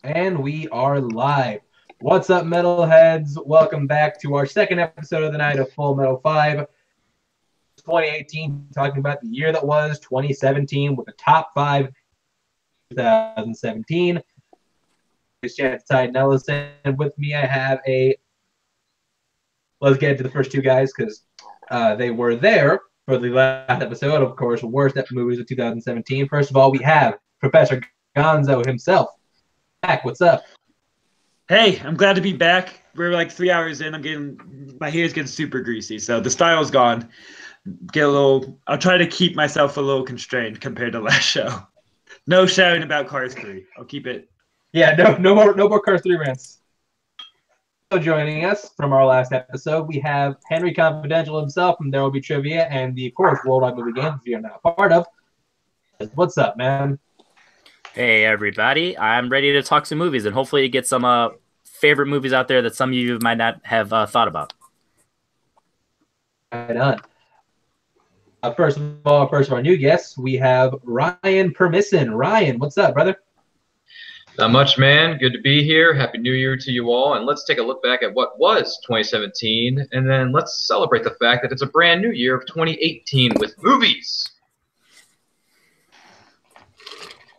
And we are live. What's up, metalheads? Welcome back to our second episode of the night of Full Metal 5 2018, talking about the year that was 2017 with the top 5 2017. It's Chance Tide Nellis, and with me I have a. Let's get into the first two guys because they were there for the last episode, of course, worst movies of 2017. First of all, we have Professor Gonzo himself. Zach, what's up? Hey, I'm glad to be back. We're like 3 hours in. My hair's getting super greasy, so the style's gone. I'll try to keep myself a little constrained compared to last show. No shouting about Cars 3. I'll keep it. Yeah, no more Cars 3 rants. So joining us from our last episode, we have Henry Confidential himself from There Will Be Trivia and the, of course, Worldwide Movie Games we are now part of. What's up, man? Hey, everybody. I'm ready to talk some movies and hopefully get some favorite movies out there that some of you might not have thought about. Right on. First of our new guests, we have Ryan Permisson. Ryan, what's up, brother? Not much, man. Good to be here. Happy New Year to you all. And let's take a look back at what was 2017, and then let's celebrate the fact that it's a brand new year of 2018 with movies.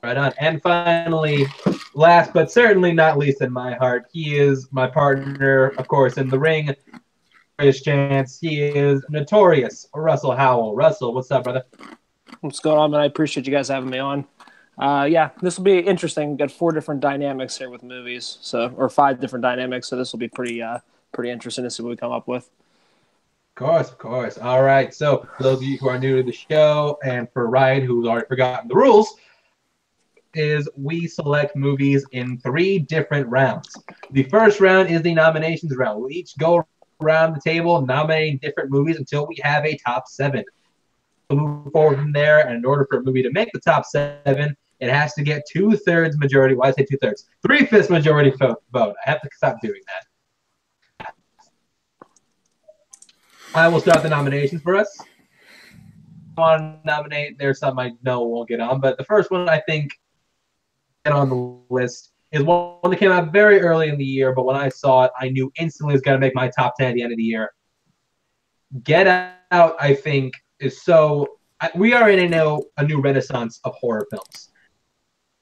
Right on. And finally, last but certainly not least in my heart, he is my partner, of course, in the ring. Chance. He is notorious Russell Howell. Russell, what's up, brother? What's going on, man? I appreciate you guys having me on. Yeah, this will be interesting. We've got 4 different dynamics here with movies, or 5 different dynamics. So this will be pretty interesting to see what we come up with. Of course. All right. So for those of you who are new to the show, and for Ryan, who's already forgotten the rules, is we select movies in 3 different rounds. The first round is the nominations round. We'll each go around the table nominating different movies until we have a top 7. We'll move forward from there, and in order for a movie to make the top 7, it has to get 2/3 majority. Why did I say 2/3? 3/5 majority vote. I have to stop doing that. I will start the nominations for us. I want to nominate. There's some I know won't get on, but the first one I think get on the list is one that came out very early in the year, but when I saw it, I knew instantly it was going to make my top 10 at the end of the year. Get Out, I think, is so... We are in a new renaissance of horror films.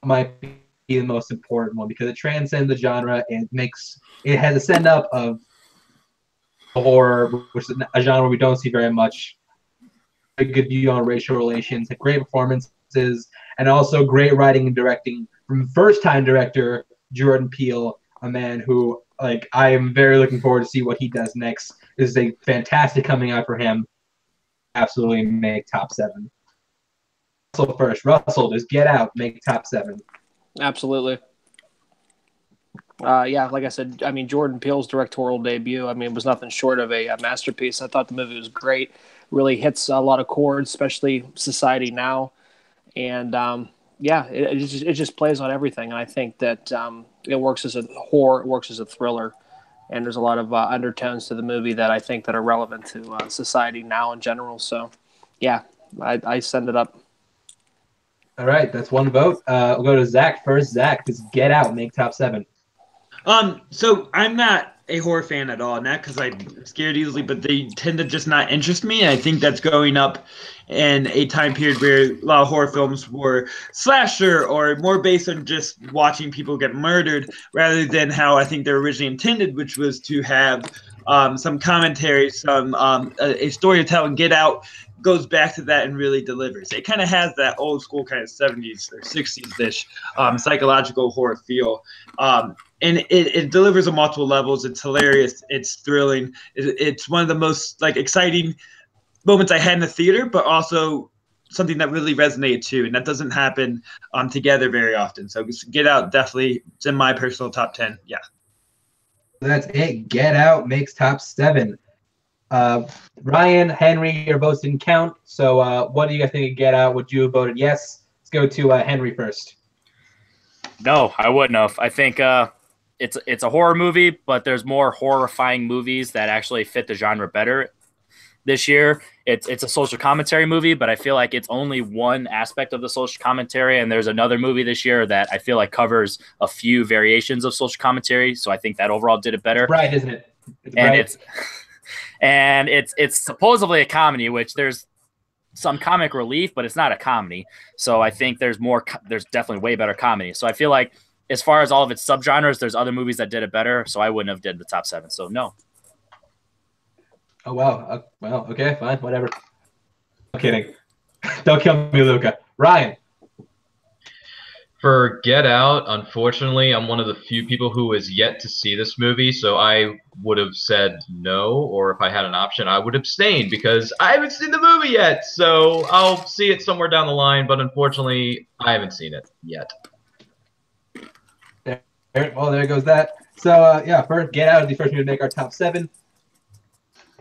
It might be the most important one because it transcends the genre. It has a send-up of horror, which is a genre we don't see very much. A good view on racial relations, great performances, and also great writing and directing from first-time director Jordan Peele, a man who, I am very looking forward to see what he does next. This is a fantastic coming out for him. Absolutely make top 7. Russell first. Russell, does Get Out make top 7? Absolutely. Yeah, like I said, I mean, Jordan Peele's directorial debut, was nothing short of a masterpiece. I thought the movie was great. Really hits a lot of chords, especially Society Now. And, yeah, it just plays on everything. And I think that it works as a horror, it works as a thriller. And there's a lot of undertones to the movie that I think that are relevant to society now in general. So, yeah, I send it up. All right, that's one vote. We'll go to Zach first. Zach, does Get Out make top 7? So I'm not a horror fan at all, not because I'm scared easily, but they tend to just not interest me. And I think that's growing up in a time period where a lot of horror films were slasher or more based on just watching people get murdered rather than how I think they're originally intended, which was to have some commentary, a story to tell. And Get Out goes back to that and really delivers. It kind of has that old school kind of 70s or 60s-ish psychological horror feel. And it delivers on multiple levels. It's hilarious. It's thrilling. It's one of the most exciting moments I had in the theater, but also something that really resonated too. And that doesn't happen together very often. So Get Out definitely, it's in my personal top 10. Yeah. That's it. Get Out makes top 7. Ryan, Henry, your votes didn't count. So what do you guys think of Get Out? Would you have voted yes? Let's go to Henry first. No, I wouldn't have. I think it's a horror movie, but there's more horrifying movies that actually fit the genre better this year. it's a social commentary movie, but I feel like it's only one aspect of the social commentary. And there's another movie this year that I feel like covers a few variations of social commentary. So I think that overall did it better. Right, isn't it? It's supposedly a comedy, which there's some comic relief, but it's not a comedy. So I think there's definitely way better comedy. So I feel like as far as all of its subgenres, there's other movies that did it better. So I wouldn't have did the top 7. So no. Oh, wow. Well, okay, fine, whatever. I'm kidding. Don't kill me, Luca. Ryan. For Get Out, unfortunately, I'm one of the few people who has yet to see this movie, so I would have said no, or if I had an option, I would abstain because I haven't seen the movie yet. So I'll see it somewhere down the line, but unfortunately, I haven't seen it yet. There goes that. So, yeah, first, Get Out is the first movie to make our top 7.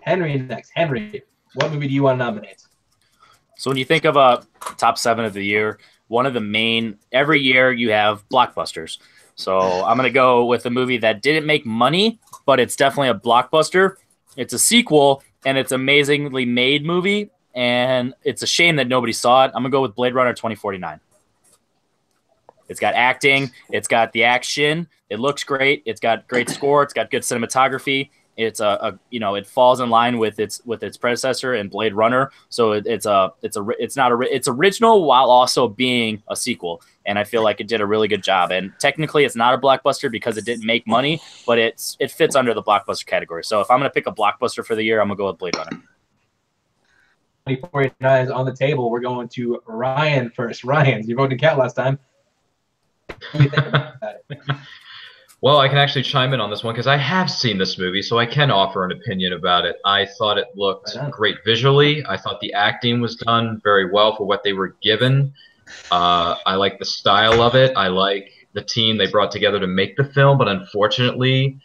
Henry next. Henry, what movie do you want to nominate? So when you think of a top 7 of the year, one of the main, every year you have blockbusters. So I'm going to go with a movie that didn't make money, but it's definitely a blockbuster. It's a sequel, and it's an amazingly made movie, and it's a shame that nobody saw it. I'm going to go with Blade Runner 2049. It's got acting. It's got the action. It looks great. It's got great score. It's got good cinematography. It's it falls in line with its predecessor in Blade Runner. So it's original while also being a sequel. And I feel like it did a really good job. And technically it's not a blockbuster because it didn't make money, but it fits under the blockbuster category. So if I'm going to pick a blockbuster for the year, I'm going to go with Blade Runner. 2049 is on the table. We're going to Ryan first. Ryan, you voted Cat last time. What do you think about it? Well, I can actually chime in on this one because I have seen this movie, so I can offer an opinion about it. I thought it looked great visually. I thought the acting was done very well for what they were given. I like the style of it. I like the team they brought together to make the film, but unfortunately,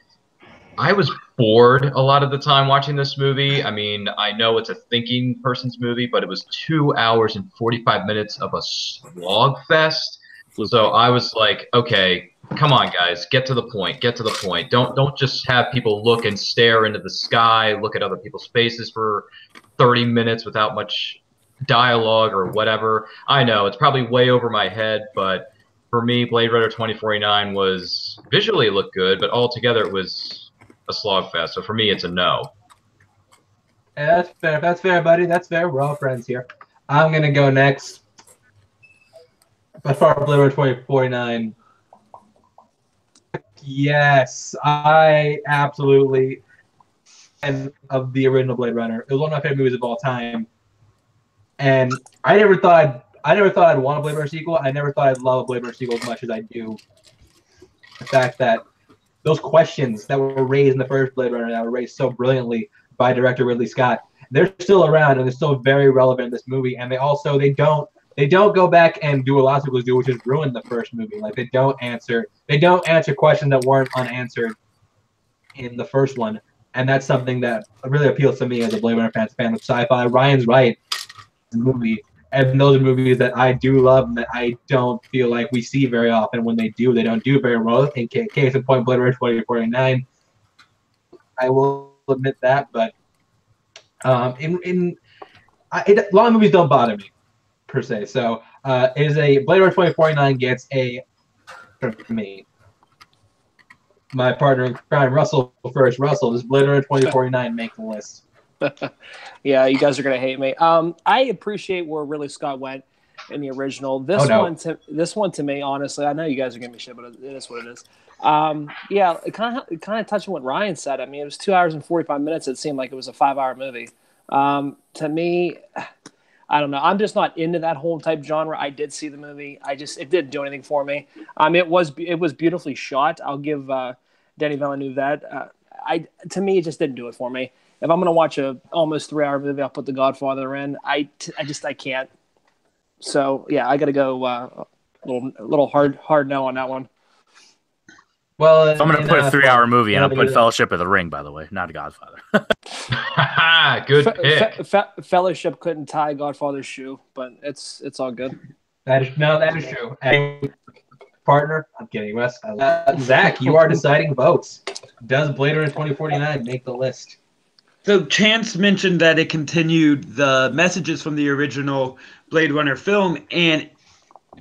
I was bored a lot of the time watching this movie. I mean, I know it's a thinking person's movie, but it was 2 hours and 45 minutes of a slog fest. So I was like, okay, come on, guys, get to the point. Get to the point. Don't just have people look and stare into the sky, look at other people's faces for 30 minutes without much dialogue or whatever. I know it's probably way over my head, but for me, Blade Runner 2049 was visually looked good, but altogether it was a slogfest. So for me, it's a no. Yeah, that's fair. That's fair, buddy. That's fair. We're all friends here. I'm gonna go next. By far, Blade Runner 2049. Yes, I absolutely am of the original Blade Runner. It was one of my favorite movies of all time, and I never thought I'd want a Blade Runner sequel. I never thought I'd love a Blade Runner sequel as much as I do. The fact that those questions that were raised in the first Blade Runner that were raised so brilliantly by director Ridley Scott, they're still around and they're still very relevant in this movie. And they don't go back and do a lot of sequels do, which is ruin the first movie. Like they don't answer questions that weren't unanswered in the first one, and that's something that really appeals to me as a Blade Runner fan of sci-fi. Ryan's right. Movie, and those are movies that I do love and that I don't feel like we see very often. When they do, they don't do very well. In case in point, Blade Runner 2049. I will admit that, but long movies don't bother me per se. So it is a Blade Runner 2049 gets a for me. My partner in crime, Russell first. Russell, does Blade Runner 2049 make the list? Yeah, you guys are gonna hate me. I appreciate where Ridley Scott went in the original. This one to me, honestly, I know you guys are giving me shit, but it is what it is. Yeah, it kind of touching what Ryan said. I mean, it was 2 hours and 45 minutes. It seemed like it was a 5-hour movie. To me, I don't know. I'm just not into that whole type genre. I did see the movie. It didn't do anything for me. It was beautifully shot. I'll give Denis Villeneuve that. To me, it just didn't do it for me. If I'm going to watch a almost 3-hour movie, I'll put The Godfather in. I can't. So yeah, I got to go a little hard no on that one. Well, if I'm going to put a 3-hour movie, and I'll put Fellowship of the Ring, by the way, not a Godfather. Good pick. Fellowship couldn't tie Godfather's shoe, but it's all good. That is true. And partner, I'm kidding, Wes. Zach, you are deciding votes. Does Blade Runner 2049 make the list? So Chance mentioned that it continued the messages from the original Blade Runner film and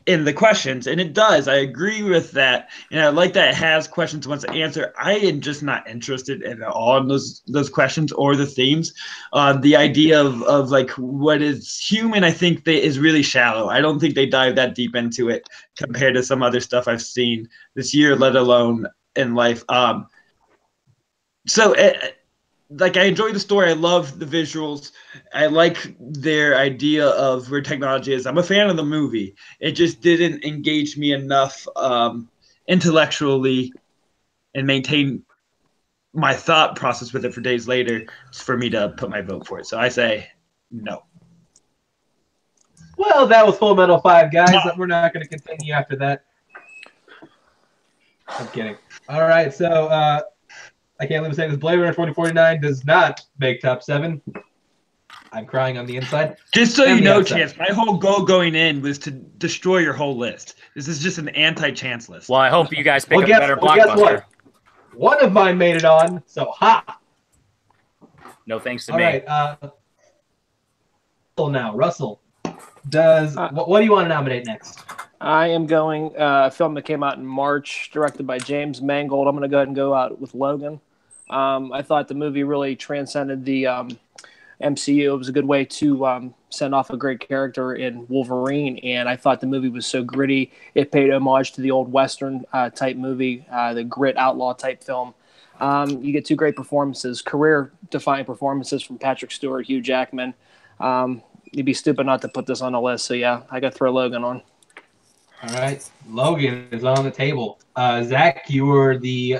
in the questions, and it does. I agree with that, and I like that it has questions it wants to answer. I am just not interested at all in those questions or the themes. The idea of like what is human, I think is really shallow. I don't think they dive that deep into it compared to some other stuff I've seen this year, let alone in life. Like I enjoy the story. I love the visuals. I like their idea of where technology is. I'm a fan of the movie. It just didn't engage me enough intellectually and maintain my thought process with it for days later for me to put my vote for it. So I say no. Well, that was Full Metal 5, guys. We're not going to continue after that. I'm kidding. All right, so I can't leave saying this. Blade Runner 2049 does not make top 7. I'm crying on the inside. Just so you know, Chance, my whole goal going in was to destroy your whole list. This is just an anti-Chance list. Well, I hope you guys pick a better Blockbuster. Guess what? One of mine made it on, so ha! No thanks to me. All right, now, Russell, what do you want to nominate next? I am going a film that came out in March, directed by James Mangold. I'm going to go ahead and go out with Logan. I thought the movie really transcended the MCU. It was a good way to send off a great character in Wolverine, and I thought the movie was so gritty. It paid homage to the old Western type movie, the grit outlaw type film. You get 2 great performances, career-defining performances from Patrick Stewart, Hugh Jackman. You'd be stupid not to put this on the list, so yeah, I got to throw Logan on. All right, Logan is on the table. Zach, you were the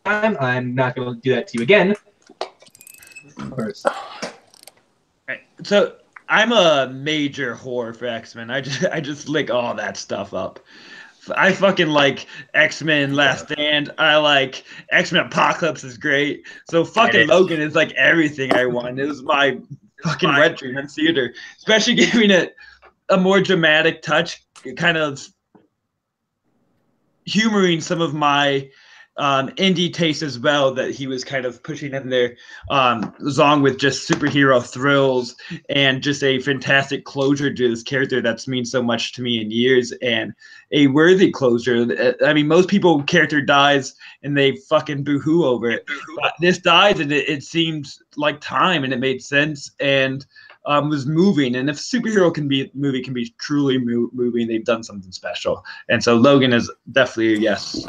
time. I'm not going to do that to you again. First. Right. So I'm a major whore for X-Men. I just lick all that stuff up. I fucking like X-Men Last Stand. I like X-Men Apocalypse is great. So fucking Logan is like everything I want. It was my fucking wet dream in theater, especially giving it a more dramatic touch, kind of humoring some of my indie taste as well that he was kind of pushing in there, along with just superhero thrills and just a fantastic closure to this character that's meant so much to me in years, and a worthy closure. I mean, most people character dies and they fucking boo-hoo over it. But this dies and it seemed like time and it made sense and was moving. And if superhero movie can be truly moving, they've done something special. And so Logan is definitely a yes.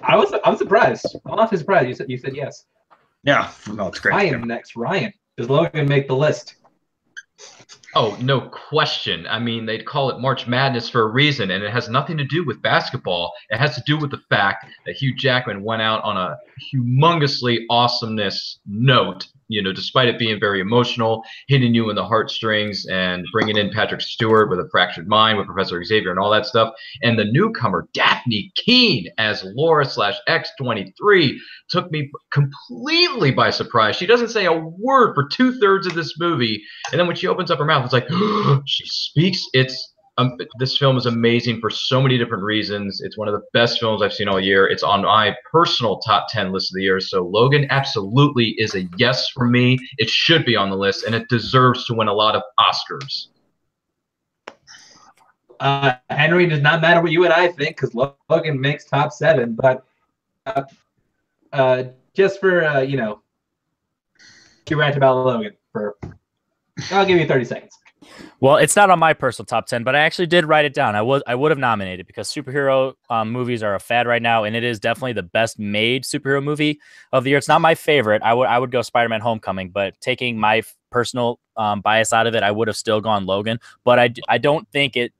I'm surprised. I'm not surprised. You said yes. Yeah, no, it's great. Ryan next. Ryan, does Logan make the list? Oh, no question. I mean, they'd call it March Madness for a reason, and it has nothing to do with basketball. It has to do with the fact that Hugh Jackman went out on a humongously awesomeness note, you know, despite it being very emotional, hitting you in the heartstrings and bringing in Patrick Stewart with A Fractured Mind with Professor Xavier and all that stuff. And the newcomer, Daphne Keane, as Laura/X-23, took me completely by surprise. She doesn't say a word for 2/3 of this movie. And then when she opens up her mouth, it's like, she speaks. This film is amazing for so many different reasons. It's one of the best films I've seen all year. It's on my personal top 10 list of the year. So Logan absolutely is a yes for me. It should be on the list, and it deserves to win a lot of Oscars. Henry, does not matter what you and I think because Logan makes top 7. But just for, you know, you rant about Logan I'll give you 30 seconds. Well, it's not on my personal top 10, but I actually did write it down. I would have nominated because superhero movies are a fad right now, and it is definitely the best made superhero movie of the year. It's not my favorite. I would go Spider-Man: Homecoming, but taking my personal bias out of it, I would have still gone Logan. But I don't think it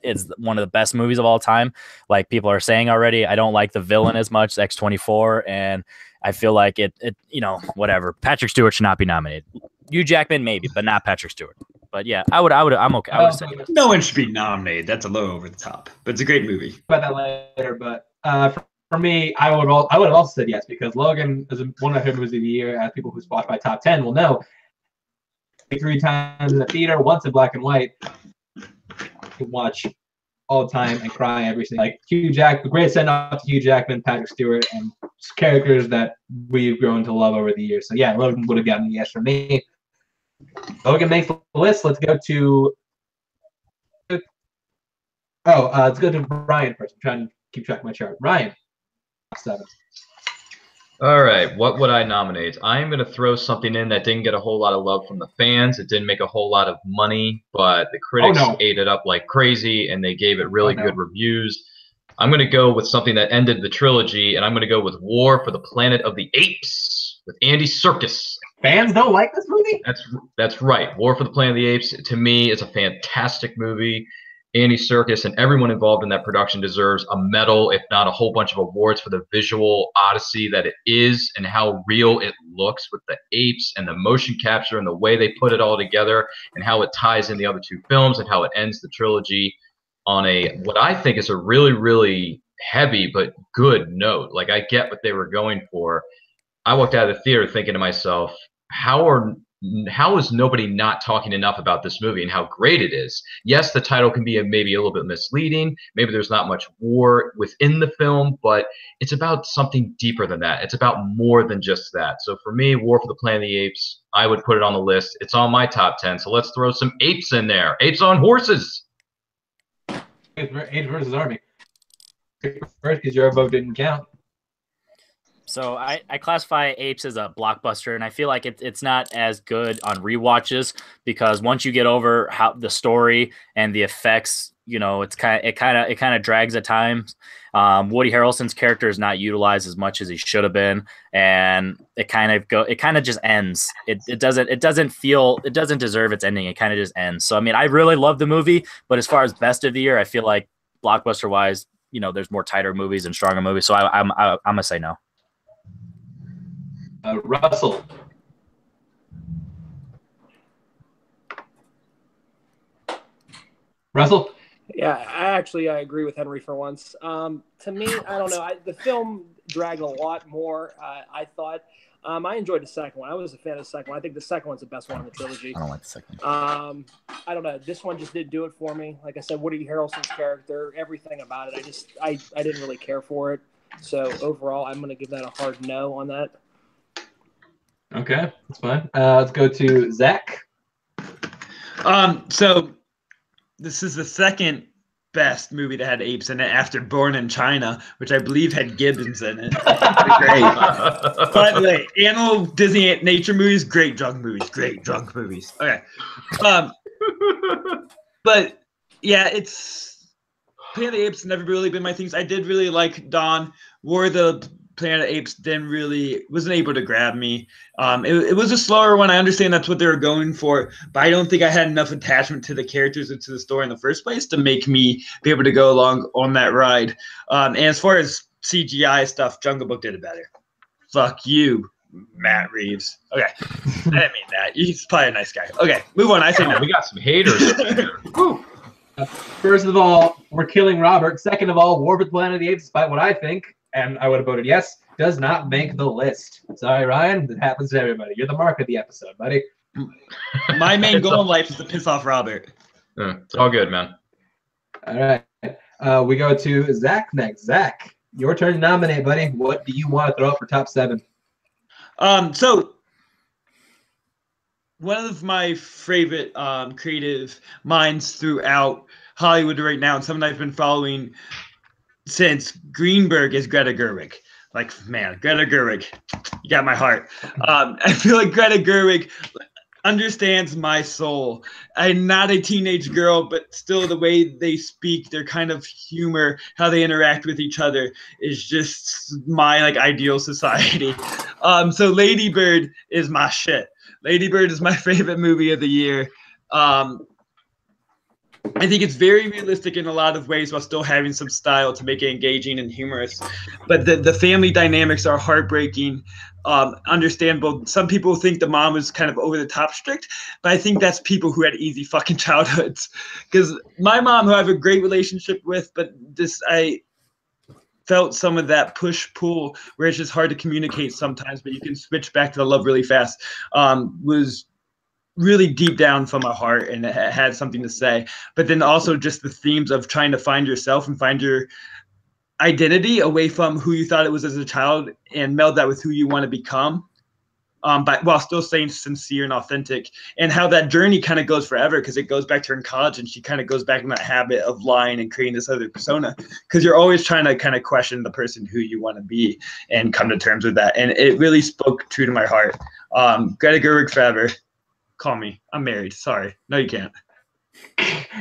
is one of the best movies of all time, like people are saying already. I don't like the villain as much, X-24, and I feel like it you know, whatever. Patrick Stewart should not be nominated. Hugh Jackman maybe, but not Patrick Stewart. But yeah, I'm okay. I would have said yes. No one should be nominated. That's a little over the top, but it's a great movie. About that later, but for me, I would have also said yes because Logan is one of the movies of the year. As people who watch my top 10 will know, 3 times in the theater, once in black and white. I can watch all the time and cry every single. Like Hugh Jackman, the great send off to Hugh Jackman, Patrick Stewart, and characters that we've grown to love over the years. So yeah, Logan would have gotten a yes from me. Logan makes the list. Let's go to let's go to Ryan first. I'm trying to keep track of my chart. Ryan, 7. All right, what would I nominate? I'm going to throw something in that didn't get a whole lot of love from the fans. It didn't make a whole lot of money, but the critics ate it up like crazy, and they gave it really good reviews. I'm going to go with something that ended the trilogy, and I'm going to go with War for the Planet of the Apes with Andy Serkis. Fans don't like this movie? That's right. War for the Planet of the Apes, to me, is a fantastic movie. Andy Serkis and everyone involved in that production deserves a medal, if not a whole bunch of awards, for the visual odyssey that it is and how real it looks with the apes and the motion capture and the way they put it all together and how it ties in the other 2 films and how it ends the trilogy on what I think is a really, really heavy but good note. Like, I get what they were going for. I walked out of the theater thinking to myself, how is nobody not talking enough about this movie and how great it is? Yes, the title can be maybe a little bit misleading. Maybe there's not much war within the film, but it's about something deeper than that. It's about more than just that. So for me, War for the Planet of the Apes, I would put it on the list. It's on my top 10, so let's throw some apes in there. Apes on horses. Apes versus Army. First, because your vote didn't count. So I classify Apes as a blockbuster, and I feel like it's not as good on rewatches because once you get over how the story and the effects, it kind of drags at times. Woody Harrelson's character is not utilized as much as he should have been, and it kind of just ends. It doesn't deserve its ending. It kind of just ends. So I mean, I really love the movie, but as far as best of the year, I feel like blockbuster wise, there's more tighter movies and stronger movies. So I'm gonna say no. Russell. Russell? Yeah, I agree with Henry for once. To me, I don't know. The film dragged a lot more. I thought. I enjoyed the second one. I was a fan of the second one. I think the second one's the best one in the trilogy. I don't like the second. I don't know. This one just didn't do it for me. Like I said, Woody Harrelson's character, everything about it, I didn't really care for it. So overall, I'm going to give that a hard no on that. Okay, that's fine. Let's go to Zach. So this is the second best movie that had apes in it after Born in China, which I believe had gibbons in it. Great. By the way, animal Disney nature movies, great drunk movies. Okay. But yeah, it's Planet of the Apes never really been my things. I did really like Dawn. War of the Planet of the Apes wasn't able to grab me. It was a slower one. I understand that's what they were going for, but I don't think I had enough attachment to the characters and to the story in the first place to make me be able to go along on that ride. And as far as CGI stuff, Jungle Book did it better. Fuck you, Matt Reeves. Okay, I didn't mean that. He's probably a nice guy. Okay, move on. I say no. We got some haters. First of all, we're killing Robert. Second of all, War for the Planet of the Apes, despite what I think, and I would have voted yes, does not make the list. Sorry, Ryan. It happens to everybody. You're the mark of the episode, buddy. My main goal in life is to piss off Robert. It's all good, man. All right. We go to Zach next. Zach, your turn to nominate, buddy. What do you want to throw up for top 7? So one of my favorite creative minds throughout Hollywood right now, and someone I've been following since Greenberg, is Greta Gerwig. Like, man, Greta Gerwig, you got my heart. I feel like Greta Gerwig understands my soul. I'm not a teenage girl, but still the way they speak, their kind of humor, how they interact with each other is just my ideal society. So Lady Bird is my shit. Lady Bird is my favorite movie of the year. I think it's very realistic in a lot of ways while still having some style to make it engaging and humorous. But the family dynamics are heartbreaking, understandable. Some people think the mom is kind of over the top strict, but I think that's people who had easy fucking childhoods. Because my mom, who I have a great relationship with, but I felt some of that push-pull where it's just hard to communicate sometimes, but you can switch back to the love really fast, was really deep down from my heart, and it had something to say. But then also just the themes of trying to find yourself and find your identity away from who you thought it was as a child and meld that with who you want to become. But while still staying sincere and authentic, and how that journey kind of goes forever, because it goes back to her in college and she kind of goes back in that habit of lying and creating this other persona, because you're always trying to kind of question the person who you want to be and come to terms with that. And it really spoke true to my heart. Greta Gerwig forever. Call me. I'm married. Sorry. No, you can't.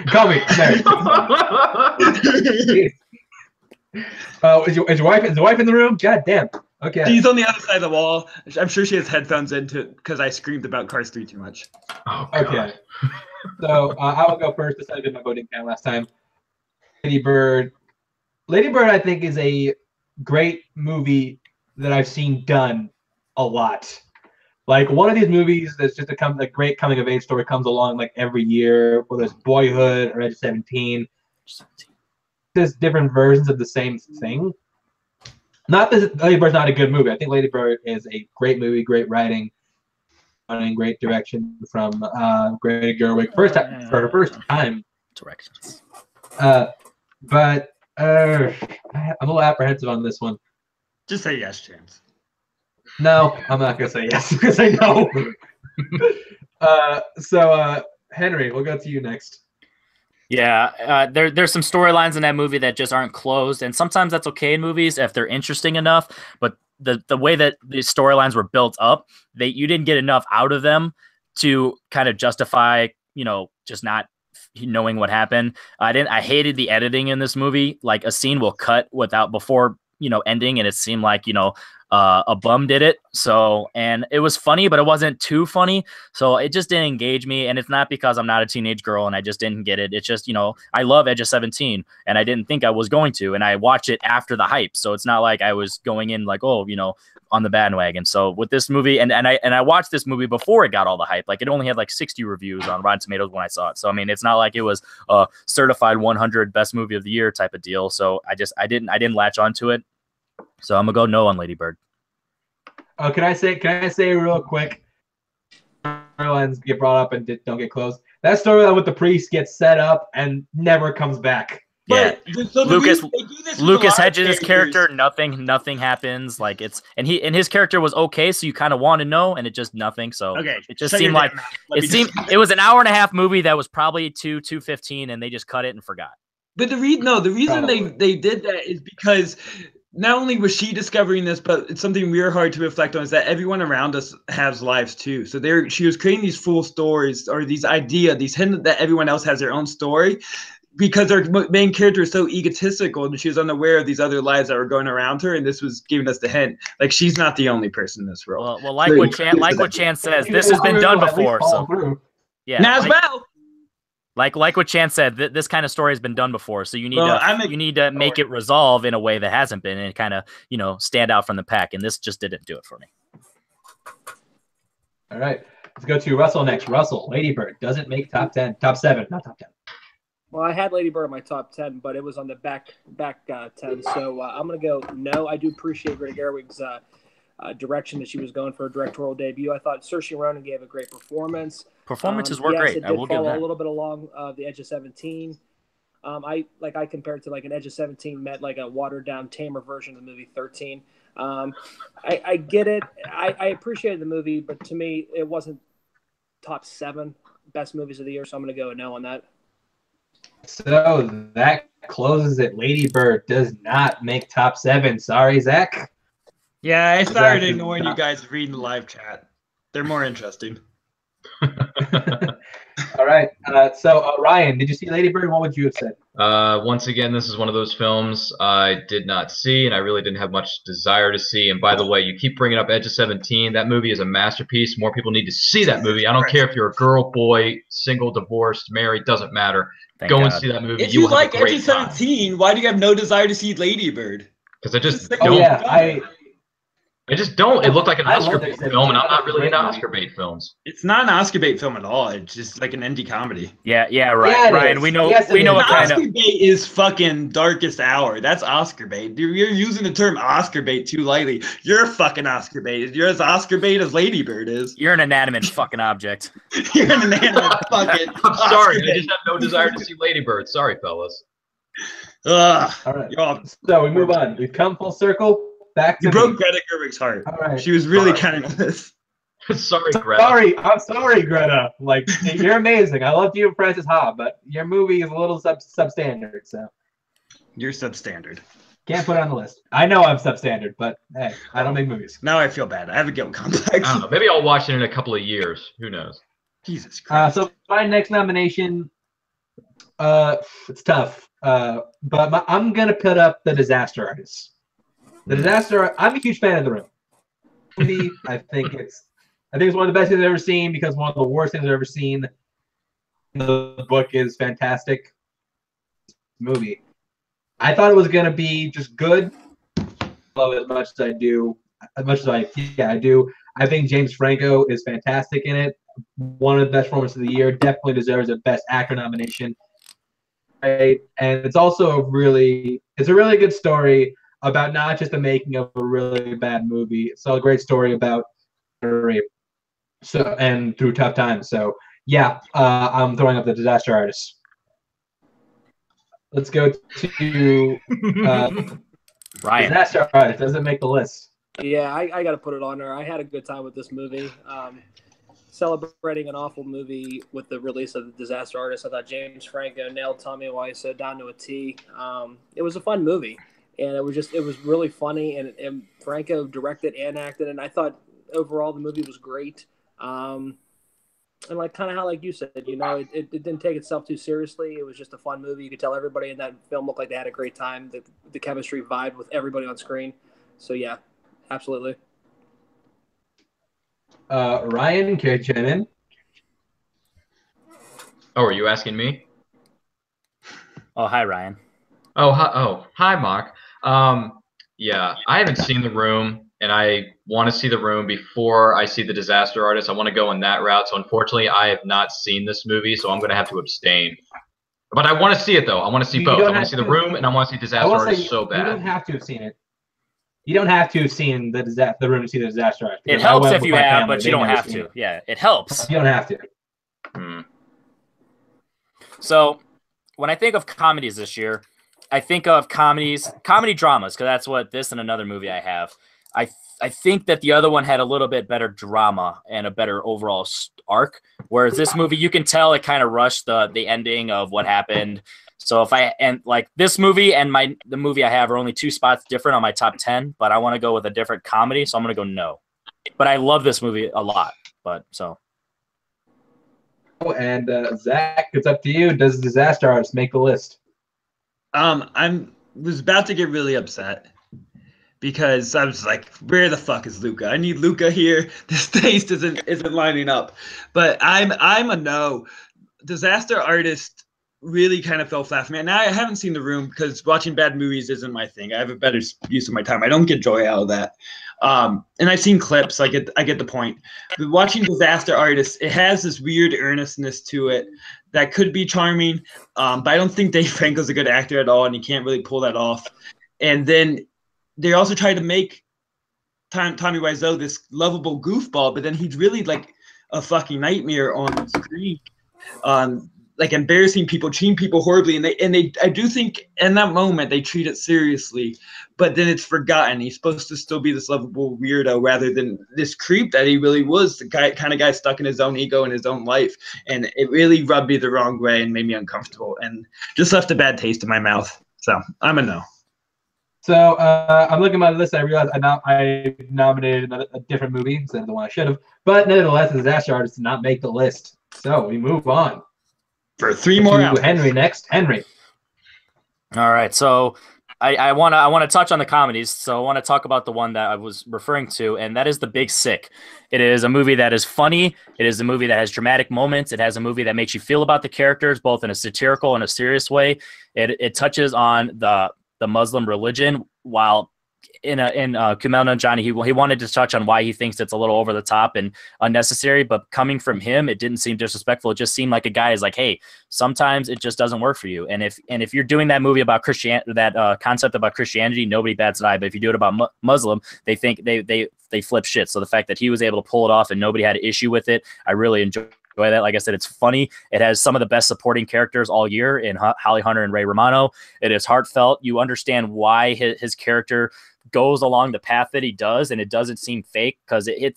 Call me. I'm married. Is your wife in the room? God damn. Okay. She's on the other side of the wall. I'm sure she has headphones into because I screamed about Cars 3 too much. Oh, okay. So I will go first. This I did my voting count last time. Lady Bird. Lady Bird, I think, is a great movie that I've seen done a lot. Like one of these movies that's just a great coming of age story comes along like every year, whether it's Boyhood or Edge of 17. Just different versions of the same thing. Not that Lady Bird's not a good movie. I think Lady Bird is a great movie, great writing, and great direction from Greta Gerwig. For her first time. Directions. But I'm a little apprehensive on this one. Just say yes, James. No, I'm not gonna say yes because I know. So Henry, we'll go to you next. Yeah, there's some storylines in that movie that just aren't closed, and sometimes that's okay in movies if they're interesting enough. But the way that the storylines were built up, you didn't get enough out of them to kind of justify, just not knowing what happened. I hated the editing in this movie. Like a scene will cut before ending, and it seemed like a bum did it. So, and it was funny, but it wasn't too funny. So it just didn't engage me. And it's not because I'm not a teenage girl and I just didn't get it. It's just, I love Edge of 17 and I didn't think I was going to, and I watched it after the hype. So it's not like I was going in like, on the bandwagon. So with this movie, and I watched this movie before it got all the hype. Like it only had like 60 reviews on Rotten Tomatoes when I saw it. So, I mean, it's not like it was a certified 100 best movie of the year type of deal. So I didn't latch onto it. So I'm gonna go no on Lady Bird. Oh, can I say real quick? Storylines get brought up and don't get closed. That storyline with the priest gets set up and never comes back. Yeah, so Lucas Hedges' character, nothing happens. Like his character was okay, so you kind of want to know, and it just nothing. So it just seemed like it was an hour and a half movie that was probably 2:15, and they just cut it and forgot. But the reason they did that is because not only was she discovering this, but it's something we're hard to reflect on is that everyone around us has lives too. So she was creating these full stories or these hints that everyone else has their own story because their main character is so egotistical and she was unaware of these other lives that were going around her. And this was giving us the hint, like she's not the only person in this world. Well, like what Chance says, this has been done before. So yeah, now as well. Like what Chance said, this kind of story has been done before, so you need to make it resolve in a way that hasn't been, and kind of stand out from the pack. And this just didn't do it for me. All right, let's go to Russell next. Russell, Lady Bird doesn't make top 10, top 7, not top 10. Well, I had Lady Bird in my top 10, but it was on the back 10. So I'm gonna go no. I do appreciate Greta Gerwig's direction that she was going for a directorial debut. I thought Saoirse Ronan gave a great performance. Performances were great. I will give that. A little bit along the Edge of 17. I compared to like an Edge of 17 met like a watered down, tamer version of the movie 13. I get it. I appreciated the movie, but to me, it wasn't top 7 best movies of the year. So I'm going to go no on that. So that closes it. Lady Bird does not make top 7. Sorry, Zach. Yeah, I started ignoring you guys reading the live chat. They're more interesting. All right. So Ryan, did you see Lady Bird? What would you have said? Once again, this is one of those films I did not see, and I really didn't have much desire to see. And by the way, you keep bringing up Edge of 17. That movie is a masterpiece. More people need to see that movie. I don't care if you're a girl, boy, single, divorced, married, doesn't matter. Go and see that movie. If you like Edge of 17, why do you have no desire to see Lady Bird? Because I just don't. I just don't. It looked like an Oscar bait film, and I'm not really into Oscar bait films. It's not an Oscar bait film at all. It's just like an indie comedy. Yeah, right. Yeah, Ryan, we know what kind of Oscar bait is fucking Darkest Hour. That's Oscar bait. You're using the term Oscar bait too lightly. You're fucking Oscar bait. You're as Oscar bait as Lady Bird is. You're an inanimate fucking object. You're an inanimate fucking. I'm sorry. I just have no desire to see Lady Bird. Sorry, fellas. Ugh. All right. Y'all, So we move on. We've come full circle. Back to you broke me. Greta Gerwig's heart. All right. She was really Sorry. kind of this. Sorry, Greta. I'm sorry, Greta. Like, you're amazing. I loved you and Francis Ha, but your movie is a little substandard, so You're substandard. can't put it on the list. I know I'm substandard, but hey, I don't make movies. Now I feel bad. I have a guilt complex. I don't know. Maybe I'll watch it in a couple of years. Who knows? Jesus Christ. So my next nomination, it's tough, but I'm gonna put up The Disaster Artist. The Disaster. I'm a huge fan of The Room. Movie, I think it's one of the best things I've ever seen because one of the worst things I've ever seen. The book is fantastic. Movie. I thought it was gonna be just good. Love it as much as I do. I do. I think James Franco is fantastic in it. One of the best performances of the year. Definitely deserves a Best Actor nomination. Right, and it's also a really good story about not just the making of a really bad movie. It's a great story about rape. So and through tough times. So yeah, I'm throwing up The Disaster Artist. Let's go to Ryan. Disaster Artist. Doesn't make the list. Yeah, I got to put it on there. I had a good time with this movie. Celebrating an awful movie with the release of The Disaster Artist. I thought James Franco nailed Tommy Wiseau down to a T. It was a fun movie, and it was really funny, and Franco directed and acted, and I thought overall the movie was great. And like kind of how like you said, it didn't take itself too seriously. It was just a fun movie. You could tell everybody in that film looked like they had a great time. The chemistry vibed with everybody on screen. So yeah, absolutely. Ryan, care to chime in? Oh, are you asking me? Oh, hi, Ryan. Hi, Mark. Yeah, I haven't seen The Room, and I want to see The Room before I see The Disaster Artist. I want to go in that route. So unfortunately, I have not seen this movie, so I'm going to have to abstain. But I want to see it though. I want to see both. I want to see The Room, and I want to see Disaster Artist so bad. You don't have to have seen it. You don't have to have seen The Room to see The Disaster Artist. It helps if you have, but you don't have to. Yeah, it helps. You don't have to. So when I think of comedies this year, I think of comedy dramas, because that's what this and another movie I have. I think that the other one had a little bit better drama and a better overall arc, whereas this movie, you can tell it kind of rushed the ending of what happened. So this movie and the movie I have are only 2 spots different on my top 10, but I want to go with a different comedy, so I'm going to go no. But I love this movie a lot, And Zach, it's up to you. Does Disaster Artist make the list? I was about to get really upset because I was like, where the fuck is Luca? I need Luca here. This taste isn't lining up. But I'm a no. Disaster Artist really kind of fell flat for me. Now I haven't seen The Room because watching bad movies isn't my thing. I have a better use of my time. I don't get joy out of that. And I've seen clips. I get the point. But watching Disaster Artist, it has this weird earnestness to it that could be charming. But I don't think Dave Franco's a good actor at all, and he can't really pull that off. And then they also try to make Tommy Wiseau this lovable goofball, but then he's really like a fucking nightmare on screen. Like embarrassing people, treating people horribly, and I do think in that moment they treat it seriously, but then it's forgotten. He's supposed to still be this lovable weirdo rather than this creep that he really was, the kind of guy stuck in his own ego and his own life, and it really rubbed me the wrong way and made me uncomfortable and just left a bad taste in my mouth. So I'm a no. So I'm looking at my list. I realized I nominated a different movie instead of the one I should have, but nevertheless, The Disaster Artist did not make the list. So we move on. For 3 more hours. Henry next. Henry. All right. So I want to touch on the comedies. So I want to talk about the one that I was referring to, and that is The Big Sick. It is a movie that is funny. It is a movie that has dramatic moments. It has a movie that makes you feel about the characters, both in a satirical and a serious way. It touches on the Muslim religion while in Kumail Nanjiani, he wanted to touch on why he thinks it's a little over the top and unnecessary, but coming from him, it didn't seem disrespectful. It just seemed like a guy is like, hey, sometimes it just doesn't work for you. And if you're doing that movie about that concept about Christianity, nobody bats an eye. But if you do it about Muslim, they think they flip shit. So the fact that he was able to pull it off and nobody had an issue with it, I really enjoyed that. Like I said, it's funny. It has some of the best supporting characters all year in Holly Hunter and Ray Romano. It is heartfelt. You understand why his character goes along the path that he does, and it doesn't seem fake because it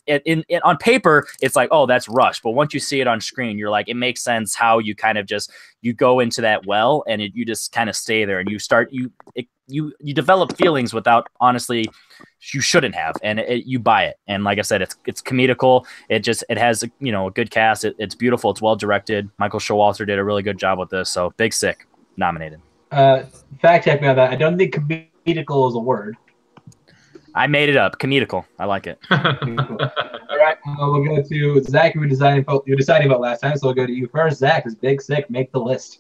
on paper it's like, oh, that's rushed, but once you see it on screen, you're like, it makes sense how you kind of just you go into that well, and you just kind of stay there, and you develop feelings without, honestly, you shouldn't have, and you buy it. And like I said, it's comedical. It has a good cast. It's beautiful. It's well directed. Michael Showalter did a really good job with this. So Big Sick nominated. Fact check me on that. I don't think comedical is a word. I made it up. Comedical. I like it. All right, we'll go to Zach. You were deciding about last time, so we'll go to you first. Zach, is Big Sick make the list?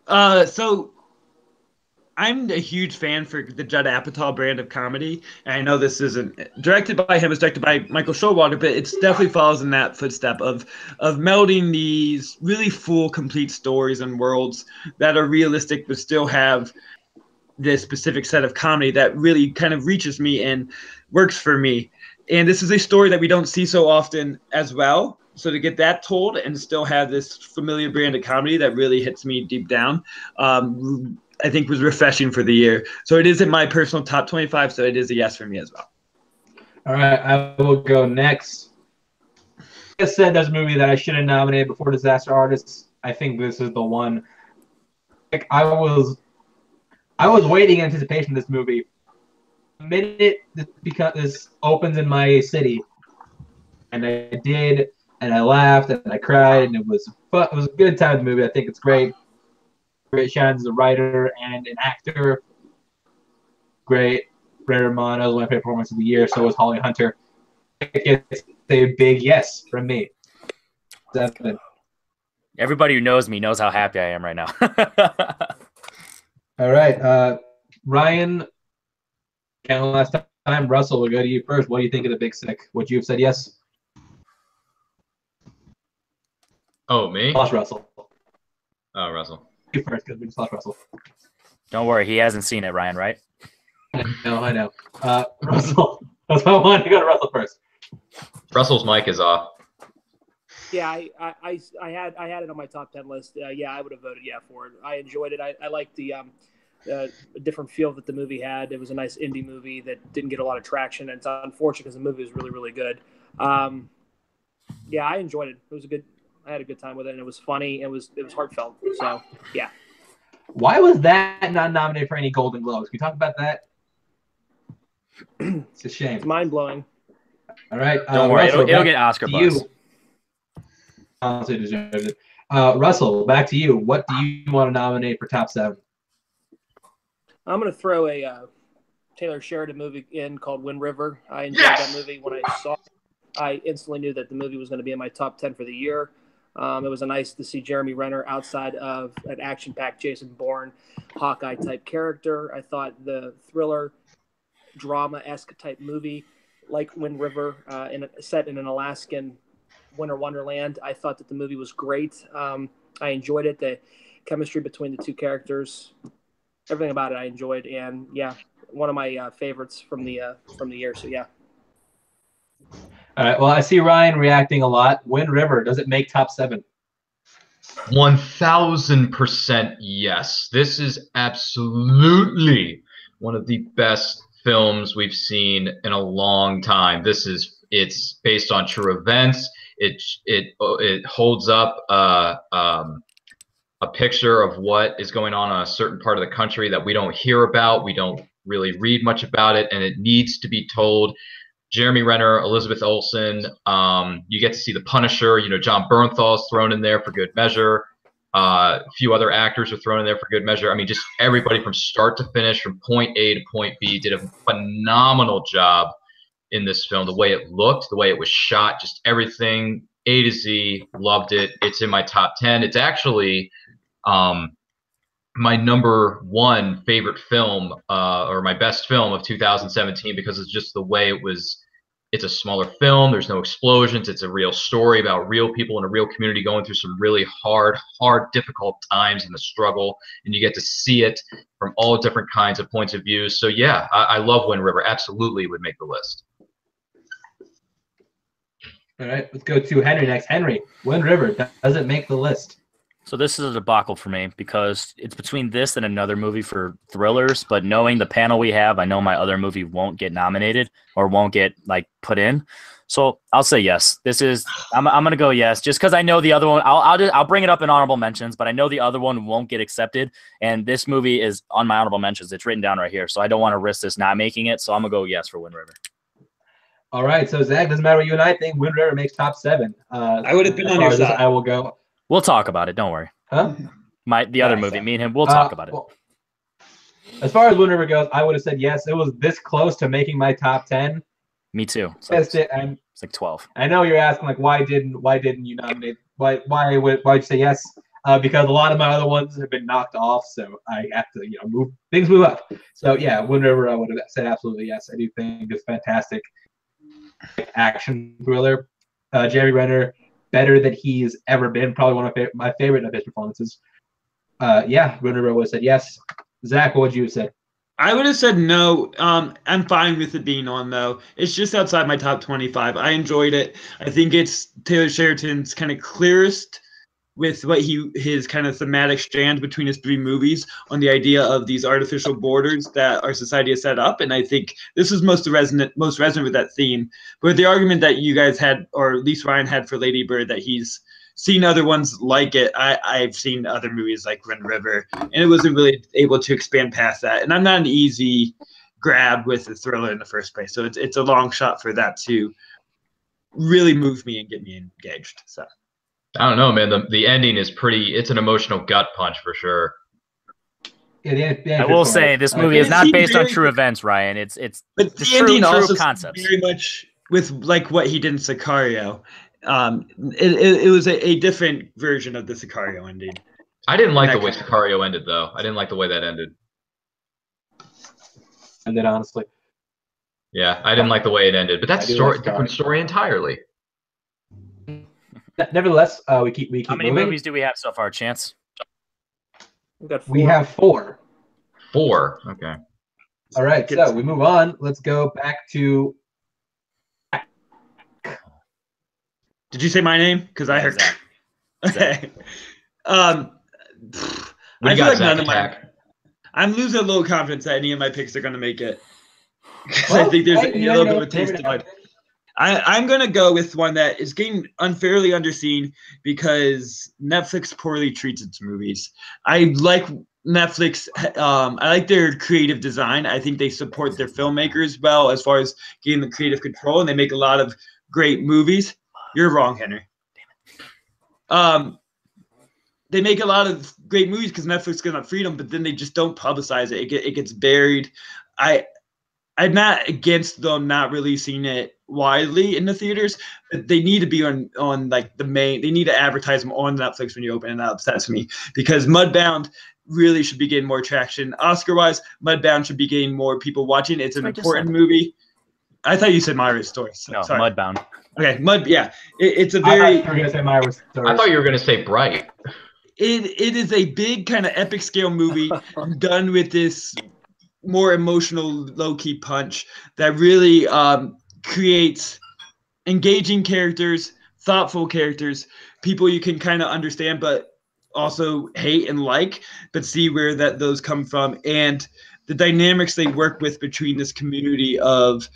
So I'm a huge fan for the Judd Apatow brand of comedy, and I know this isn't directed by him; it's directed by Michael Showalter, but it definitely follows in that footstep of melding these really full, complete stories and worlds that are realistic, but still have this specific set of comedy that really kind of reaches me and works for me. And this is a story that we don't see so often as well. So to get that told and still have this familiar brand of comedy that really hits me deep down, I think was refreshing for the year. So it is in my personal top 25, so it is a yes for me as well. All right, I will go next. Like I said, there's a movie that I should have nominated before Disaster Artists. I think this is the one. Like, I was waiting in anticipation of this movie. The minute this opens in my city, and I did, and I laughed, and I cried, and it was a good time in the movie. I think it's great. Great shines as a writer and an actor. Great. Ray Romano was my favorite performance of the year. So was Holly Hunter. It's a big yes from me. 7. Everybody who knows me knows how happy I am right now. All right, Ryan. Last time, Russell, we'll go to you first. What do you think of the Big Sick? Would you have said yes? Oh, me? Lost Russell. Oh, Russell. You first, because we just lost Russell. Don't worry, he hasn't seen it, Ryan, right? I know. Russell. That's why I wanted to go to Russell first. Russell's mic is off. Yeah, I had it on my top 10 list. Yeah, I would have voted for it. I enjoyed it. I liked the different feel that the movie had. It was a nice indie movie that didn't get a lot of traction, and it's unfortunate because the movie was really, really good. Yeah, I enjoyed it. It was I had a good time with it, and it was funny. It was heartfelt. So yeah. Why was that not nominated for any Golden Globes? Can we talk about that? It's a shame. It's mind blowing. All right. Don't worry, Russell, it'll get Oscar buzz. Honestly deserved it. Russell, back to you. What do you want to nominate for top 7? I'm going to throw a Taylor Sheridan movie in called Wind River. I enjoyed that movie. When I saw it, I instantly knew that the movie was going to be in my top 10 for the year. It was nice to see Jeremy Renner outside of an action-packed Jason Bourne, Hawkeye-type character. I thought the thriller, drama-esque type movie, like Wind River, set in an Alaskan winter wonderland. I thought that the movie was great. I enjoyed it. The chemistry between the two characters, everything about it I enjoyed. And, yeah, one of my favorites from the year. So, yeah. All right. Well, I see Ryan reacting a lot. Wind River, does it make top 7? 1000% yes. This is absolutely one of the best films we've seen in a long time. It's based on true events. It holds up a picture of what is going on a certain part of the country that we don't hear about. We don't really read much about it, and it needs to be told. Jeremy Renner, Elizabeth Olsen, you get to see the Punisher. John Bernthal's thrown in there for good measure. A few other actors are thrown in there for good measure. I mean, just everybody from start to finish, from point A to point B, did a phenomenal job in this film. The way it looked, the way it was shot, just everything, A to Z, loved it. It's in my top 10. It's actually my number 1 favorite film, or my best film of 2017, because it's just the way it was. It's a smaller film. There's no explosions. It's a real story about real people in a real community going through some really hard, difficult times in the struggle, and you get to see it from all different kinds of points of view. So yeah, I love Wind River. Absolutely would make the list. All right, let's go to Henry next. Henry, Wind River doesn't make the list. So this is a debacle for me because it's between this and another movie for thrillers. But knowing the panel we have, I know my other movie won't get nominated or won't get put in. So I'll say yes. I'm gonna go yes, just because I know the other one. I'll bring it up in honorable mentions, but I know the other one won't get accepted. And this movie is on my honorable mentions. It's written down right here, so I don't want to risk this not making it. So I'm gonna go yes for Wind River. All right, so Zach, doesn't matter what you and I think. Wind River makes top 7. I would have been on your side. I will go. We'll talk about it. Don't worry. Huh? The other movie, me and him, we'll talk about it. Well, as far as Wind River goes, I would have said yes. It was this close to making my top 10. Me too. It's like 12. I know you're asking why didn't you nominate? Why'd you say yes? Because a lot of my other ones have been knocked off, so I have to move up. So yeah, Wind River, I would have said absolutely yes. I do think it's fantastic action thriller. Jeremy Renner, better than he's ever been. Probably one of my favorite of his performances. Yeah, Wind River would have said yes. Zach, what would you have said? I would have said no. I'm fine with it being on, though. It's just outside my top 25. I enjoyed it. I think it's Taylor Sheridan's kind of clearest with what his kind of thematic strand between his 3 movies on the idea of these artificial borders that our society has set up. And I think this is most resonant with that theme. But the argument that you guys had, or at least Ryan had for Lady Bird, that he's seen other ones like it. I've seen other movies like Wind River, and it wasn't really able to expand past that. And I'm not an easy grab with a thriller in the first place. So it's a long shot for that to really move me and get me engaged. So I don't know, man. The ending is it's an emotional gut punch for sure. Yeah, I will say this movie is not based on true events, Ryan. It's but the true, ending also concepts. Very much with what he did in Sicario. It was a different version of the Sicario ending. I didn't like the way Sicario ended, though. I didn't like the way that ended. And then honestly, yeah, I didn't like the way it ended. But that's different story entirely. Nevertheless, we keep How many moving. movies do we have so far, Chance? We have 4. 4. Okay. All right, so we move on. Let's go back to. Did you say my name? Because I heard that. Okay. I feel like none of I'm losing a little confidence that any of my picks are going to make it. Because I think there's a little bit of a taste of it. I'm going to go with one that is getting unfairly underseen because Netflix poorly treats its movies. I like Netflix. I like their creative design. I think they support their filmmakers well as far as getting the creative control, and they make a lot of great movies. You're wrong, Henry. They make a lot of great movies because Netflix gives them freedom, but then they just don't publicize it. It gets buried. I'm not against them not releasing it widely in the theaters, but they need to be on like the main. They need to advertise them on Netflix when you open it. And that upsets me because Mudbound really should be getting more traction. Oscar-wise, Mudbound should be getting more people watching. It's an important movie. I thought you said Myra's Story. No, sorry. Mudbound. Okay, yeah. It's a very. I thought you were gonna say Myra's Story. I thought you were gonna say Bright. It is a big kind of epic scale movie done with this more emotional low-key punch that really creates engaging characters, thoughtful characters, people you can kind of understand but also hate and like, but see where those come from, and the dynamics they work with between this community of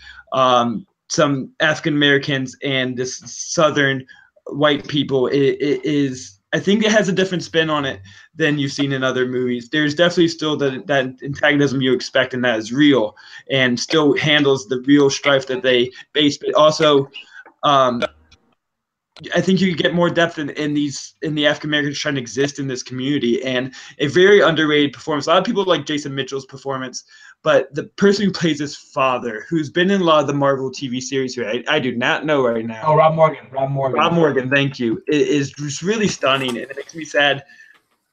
some African Americans and this Southern white people. It is. I think it has a different spin on it than you've seen in other movies. There's definitely still that antagonism you expect, and that is real, and still handles the real strife that they base. But also, I think you get more depth in the African Americans trying to exist in this community, and a very underrated performance. A lot of people like Jason Mitchell's performance, but the person who plays his father, who's been in a lot of the Marvel TV series here, I do not know right now. Oh, Rob Morgan. Rob Morgan, thank you. It is just really stunning, and it makes me sad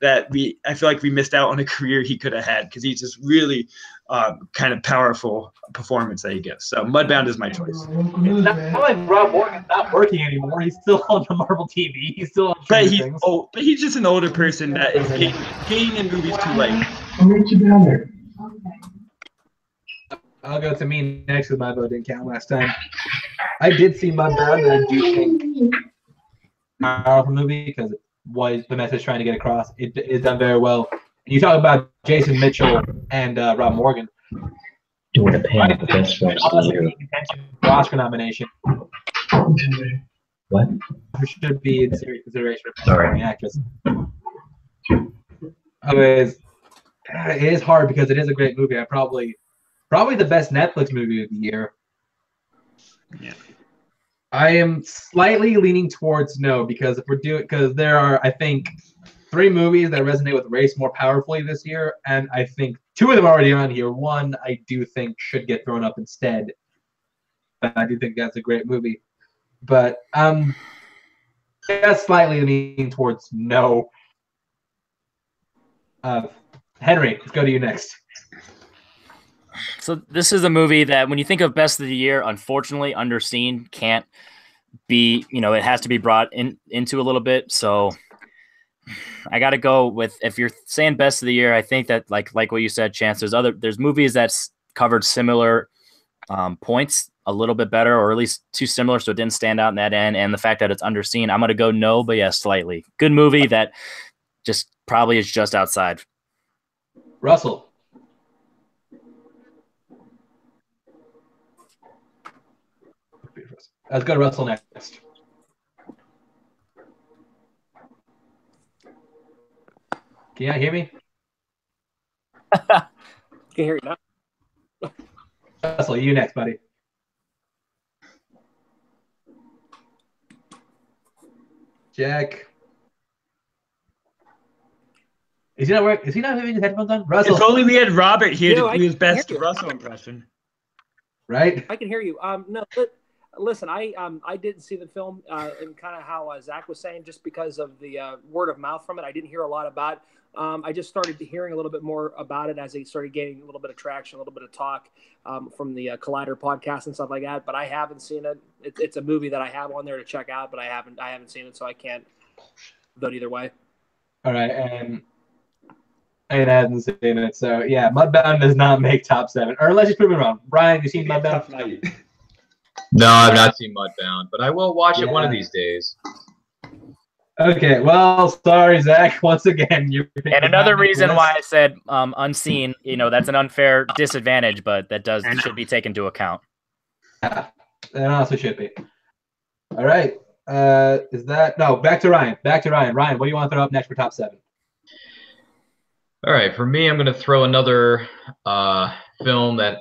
that I feel like we missed out on a career he could have had because he's just really kind of powerful performance that he gives. So Mudbound is my choice. It's not like Rob Morgan's not working anymore. He's still on the Marvel TV. He's still on things. But he's just an older person that is getting in movies too late. I'll meet you down there. I'll go to me next because my vote didn't count last time. I did see Mudbound, and I do think powerful movie because it was the message trying to get across. It is done very well. And you talk about Jason Mitchell and Rob Morgan. Doing a pan the best films of the year. Contention for Oscar nomination. What? Who should be in serious consideration for Best Sorry. Supporting Actress. Anyways, it is hard because it is a great movie. Probably the best Netflix movie of the year. Yeah. I am slightly leaning towards no because there are, I think, 3 movies that resonate with race more powerfully this year, and I think 2 of them are already on here. One I do think should get thrown up instead. I do think that's a great movie, but just slightly leaning towards no. Henry, let's go to you next. So this is a movie that when you think of best of the year, unfortunately, Underseen can't be, it has to be brought into a little bit. So I got to go with, if you're saying best of the year, I think that like what you said, Chance, there's movies that's covered similar points a little bit better, or at least too similar, so it didn't stand out in that end. And the fact that it's Underseen, I'm going to go no, but yeah, slightly. Good movie that just probably is just outside. Russell. Let's go to Russell next. Can you hear me? Can hear you now. Russell, you next, buddy. Jack. Is he not having his headphones on? Russell. If only we had Robert here No, to do his best hear you. Russell impression. Right? I can hear you. No, but listen, I didn't see the film, and kind of how Zach was saying, just because of the word of mouth from it. I didn't hear a lot about it. I just started hearing a little bit more about it as it started gaining a little bit of traction, a little bit of talk from the Collider podcast and stuff like that. But I haven't seen it. It's a movie that I have on there to check out, but I haven't seen it, so I can't vote either way. All right, and I hadn't seen it, so yeah, Mudbound does not make top 7, or unless he's proven wrong. Brian, you seen Mudbound? No, I've not seen Mudbound, but I will watch it one of these days. Okay, well, sorry, Zach. Once again, you. And another reason why I said unseen, that's an unfair disadvantage, but that should be taken into account. Yeah, that also should be. All right. Back to Ryan. Ryan, what do you want to throw up next for top 7? All right, for me, I'm going to throw another film that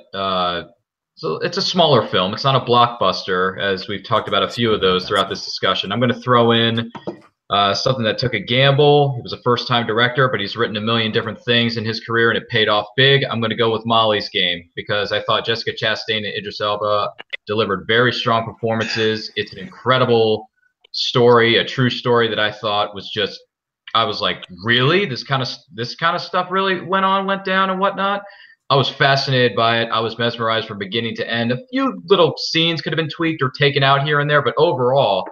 so it's a smaller film. It's not a blockbuster, as we've talked about a few of those throughout this discussion. I'm going to throw in something that took a gamble. He was a first-time director, but he's written a million different things in his career, and it paid off big. I'm going to go with Molly's Game because I thought Jessica Chastain and Idris Elba delivered very strong performances. It's an incredible story, a true story that I thought was just, I was like, really? This kind of stuff really went down and whatnot? I was fascinated by it. I was mesmerized from beginning to end. A few little scenes could have been tweaked or taken out here and there, but overall,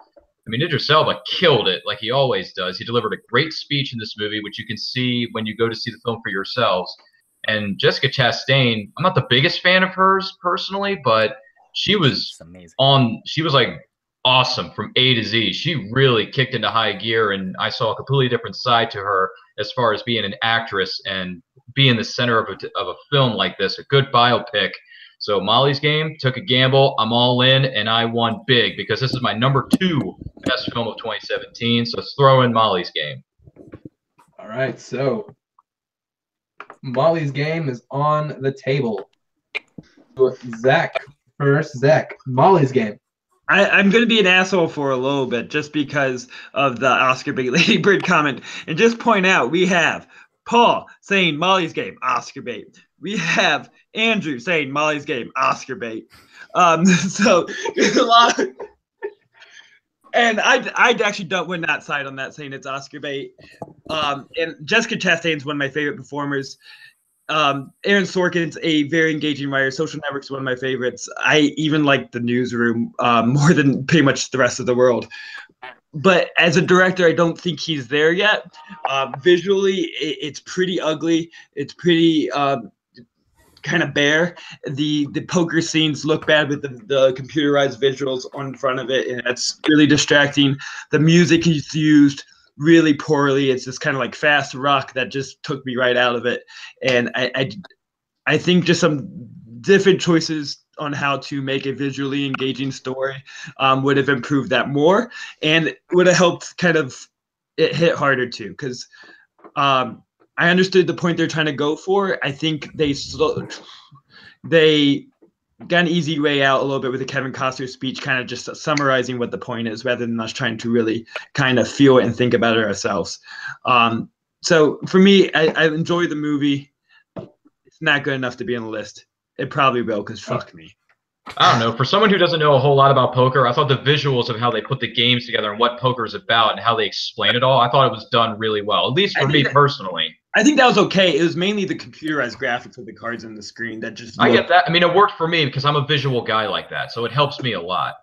I mean, Idris Elba killed it like he always does. He delivered a great speech in this movie, which you can see when you go to see the film for yourselves. And Jessica Chastain, I'm not the biggest fan of hers personally, but she was amazing. She was like awesome from A to Z. She really kicked into high gear, and I saw a completely different side to her as far as being an actress and being the center of a film like this, a good biopic. So Molly's Game, took a gamble. I'm all in, and I won big because this is my number 2 best film of 2017. So let's throw in Molly's Game. All right, so Molly's Game is on the table. Zach first. Zach, Molly's Game. I'm going to be an asshole for a little bit just because of the Oscar bait Lady Bird comment. And just point out, we have Paul saying Molly's Game, Oscar bait. We have Andrew saying Molly's Game, Oscar bait. So there's a lot of, and I actually would not side on that, saying it's Oscar bait. And Jessica Chastain's one of my favorite performers. Aaron Sorkin's a very engaging writer. Social Network's one of my favorites. I even like The Newsroom more than pretty much the rest of the world. But as a director, I don't think he's there yet. Visually, it's pretty ugly. It's pretty kind of bare. The poker scenes look bad with the computerized visuals on front of it, and that's really distracting. The music is used really poorly. It's just kind of like fast rock that just took me right out of it. And I think just some different choices on how to make a visually engaging story would have improved that more, and would have helped kind of it hit harder too, because I understood the point they're trying to go for. I think they got an easy way out a little bit with the Kevin Costner speech, kind of just summarizing what the point is rather than us trying to really kind of feel it and think about it ourselves. So for me, I enjoy the movie. It's not good enough to be on the list. It probably will, because fuck me. I don't know. For someone who doesn't know a whole lot about poker, I thought the visuals of how they put the games together and what poker is about and how they explain it all, I thought it was done really well, at least for me personally. I think that was okay. It was mainly the computerized graphics of the cards on the screen that just. I get that. I mean, it worked for me because I'm a visual guy like that, so it helps me a lot.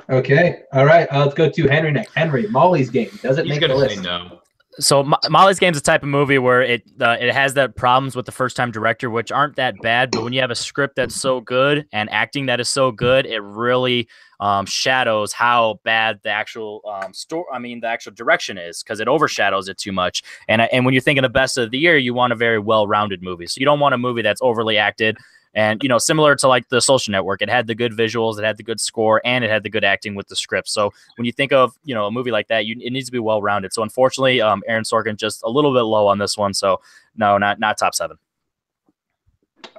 Okay. All right. Let's go to Henry next. Henry, Molly's Game. Does it make the list? He's going to say no. So Molly's Game is a type of movie where it has the problems with the first-time director, which aren't that bad. But when you have a script that's so good and acting that is so good, it really shadows how bad the actual the actual direction is, because it overshadows it too much. And when you're thinking of best of the year, you want a very well-rounded movie. So you don't want a movie that's overly acted. And, similar to like The Social Network, it had the good visuals, it had the good score, and it had the good acting with the script. So when you think of, a movie like that, it needs to be well-rounded. So unfortunately, Aaron Sorkin just a little bit low on this one. So no, not top 7.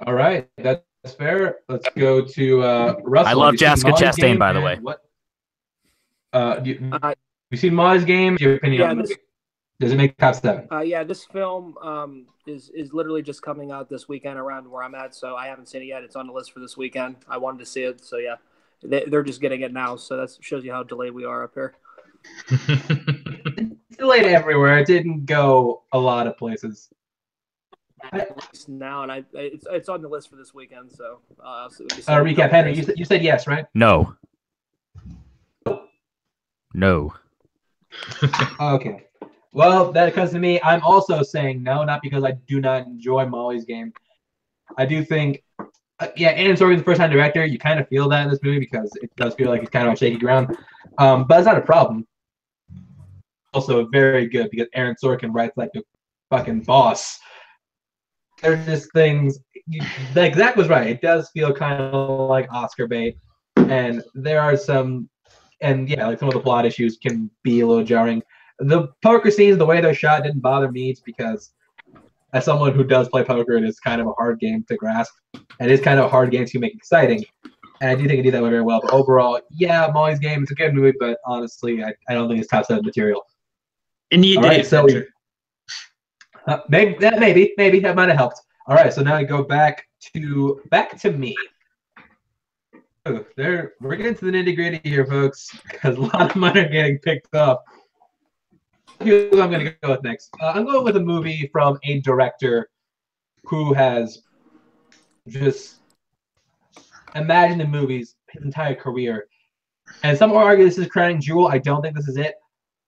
All right. That's fair. Let's go to Russell. I love Jessica Chastain, by the way. What? You seen Molly's Game? Your opinion on the movie? Does it make top 7? Yeah, this film is literally just coming out this weekend around where I'm at, so I haven't seen it yet. It's on the list for this weekend. I wanted to see it, so yeah. They're just getting it now, so that shows you how delayed we are up here. It's delayed everywhere. It didn't go a lot of places. Now, and it's on the list for this weekend, so I'll see what you say. Recap, Henry, you said yes, right? No. Okay. Well, that comes to me. I'm also saying no, not because I do not enjoy Molly's Game. I do think, Aaron Sorkin's the first-time director. You kind of feel that in this movie because it does feel like it's kind of on shaky ground. But it's not a problem. Also very good because Aaron Sorkin writes like a fucking boss. There's just things. Like Zach was right. It does feel kind of like Oscar bait, and there are some, like some of the plot issues can be a little jarring. The poker scenes, the way they're shot, didn't bother me. It's because, as someone who does play poker, it is kind of a hard game to grasp, and it's kind of a hard game to make exciting. And I do think it did that very well. But overall, Molly's Game is a good movie, but honestly, I don't think it's top 7 material. Maybe that might have helped. All right, so now we go back to me. We're getting to the nitty-gritty here, folks, because a lot of mine are getting picked up. Here's what I'm going to go with next. I'm going with a movie from a director who has just imagined in movies his entire career. And some will argue this is crowning jewel. I don't think this is it,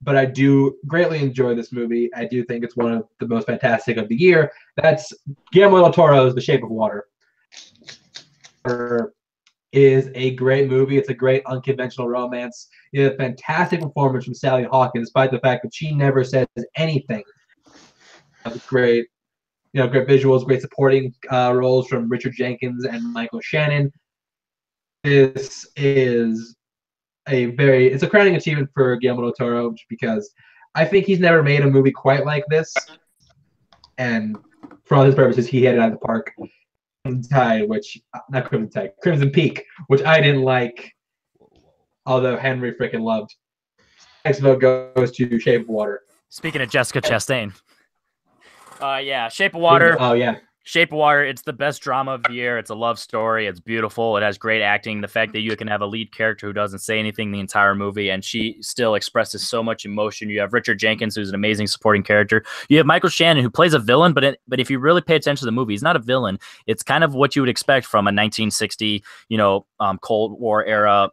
but I do greatly enjoy this movie. I do think it's one of the most fantastic of the year. That's Guillermo del Toro's The Shape of Water. Is a great movie. It's a great unconventional romance. You have a fantastic performance from Sally Hawkins, despite the fact that she never says anything. Great, great visuals, great supporting roles from Richard Jenkins and Michael Shannon. This is it's a crowning achievement for Guillermo del Toro because I think he's never made a movie quite like this. And for all his purposes, he hit it out of the park. Crimson Peak, which I didn't like, although Henry freaking loved. Next vote goes to Shape of Water. Speaking of Jessica Chastain. Shape of Water. Oh, yeah. Shape of Water, it's the best drama of the year. It's a love story. It's beautiful. It has great acting. The fact that you can have a lead character who doesn't say anything the entire movie, and she still expresses so much emotion. You have Richard Jenkins, who's an amazing supporting character. You have Michael Shannon, who plays a villain, but if you really pay attention to the movie, he's not a villain. It's kind of what you would expect from a 1960, Cold War era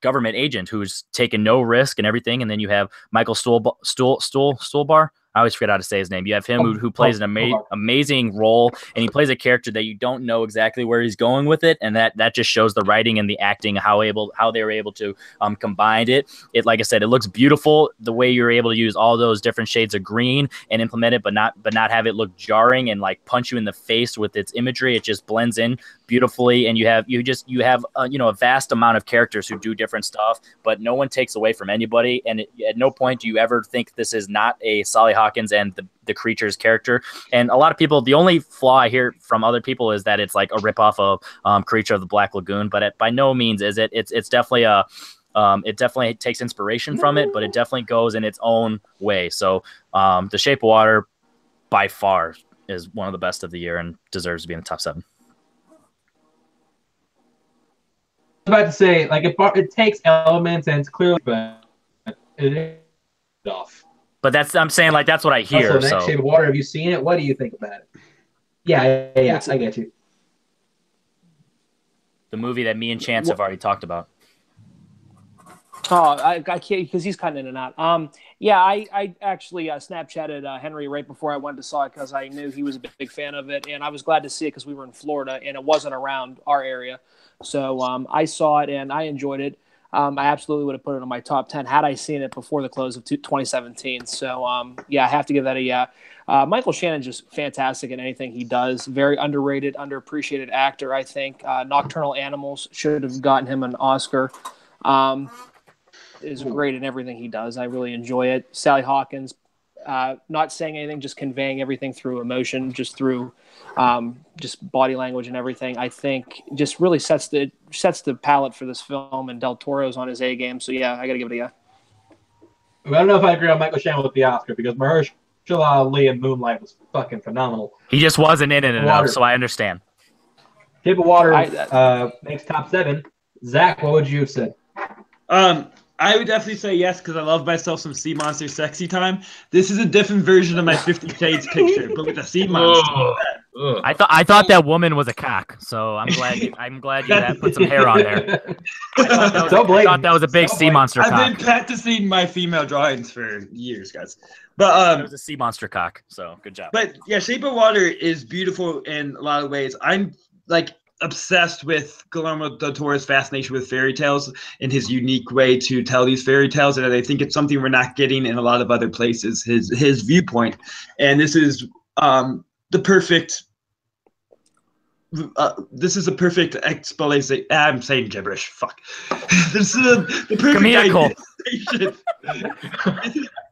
government agent who's taken no risk and everything. And then you have Michael Stuhlbarg. I always forget how to say his name. You have him who plays an amazing role, and he plays a character that you don't know exactly where he's going with it, and that just shows the writing and the acting, how they were able to combine it. It, like I said, it looks beautiful the way you're able to use all those different shades of green and implement it, but not have it look jarring and like punch you in the face with its imagery. It just blends in beautifully, and you have a vast amount of characters who do different stuff, but no one takes away from anybody, and at no point do you ever think this is not a Sally Hawkins and the creature's character. And a lot of people, the only flaw I hear from other people is that it's like a ripoff of Creature of the Black Lagoon, but by no means is it. It's definitely it definitely takes inspiration from it, but it definitely goes in its own way. So The Shape of Water by far is one of the best of the year and deserves to be in the top 7. I was about to say, like, it takes elements and it's clearly, but it is off. But I'm saying, like, that's what I hear. Also, Shape of Water, have you seen it? What do you think about it? Yeah, I get you. The movie that me and Chance have already talked about. Oh, I can't because he's kind of in and out. I actually Snapchatted Henry right before I went to saw it because I knew he was a big fan of it, and I was glad to see it because we were in Florida and it wasn't around our area. So I saw it and I enjoyed it. I absolutely would have put it in my top 10 had I seen it before the close of 2017. So, I have to give that a yeah. Michael Shannon's just fantastic in anything he does. Very underrated, underappreciated actor, I think. Nocturnal Animals should have gotten him an Oscar. Is great in everything he does. I really enjoy it. Sally Hawkins, not saying anything, just conveying everything through emotion, just through just body language and everything. I think just really sets the palette for this film, and Del Toro's on his A game. So yeah, I got to give it a yeah. I don't know if I agree on Michael Shannon with the Oscar because Mahershala Ali in Moonlight was fucking phenomenal. He just wasn't in it enough, so I understand. Shape of Water makes top 7. Zach, what would you have said? I would definitely say yes because I love myself some sea monster sexy time. This is a different version of my 50 Shades picture, but with a sea monster. I thought that woman was a cock, so I'm glad you put some hair on there. I thought that was a big sea monster cock. I've been practicing my female drawings for years, guys. But it was a sea monster cock, so good job. But yeah, Shape of Water is beautiful in a lot of ways. I'm like obsessed with Guillermo del Toro's fascination with fairy tales and his unique way to tell these fairy tales, and I think it's something we're not getting in a lot of other places. His viewpoint, and this is the perfect. This is a perfect explanation. I'm saying gibberish. Fuck. This is the perfect idealization.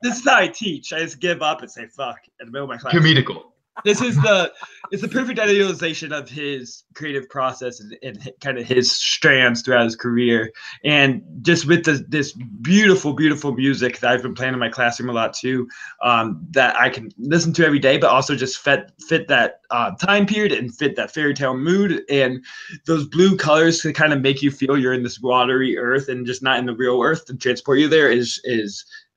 This is how I teach. I just give up and say fuck in the middle of my class. Comedical. It's the perfect idealization of his creative process and kind of his strands throughout his career, and just with this beautiful, beautiful music that I've been playing in my classroom a lot too, that I can listen to every day, but also just fit that time period and fit that fairy tale mood, and those blue colors to kind of make you feel you're in this watery earth and just not in the real earth to transport you there is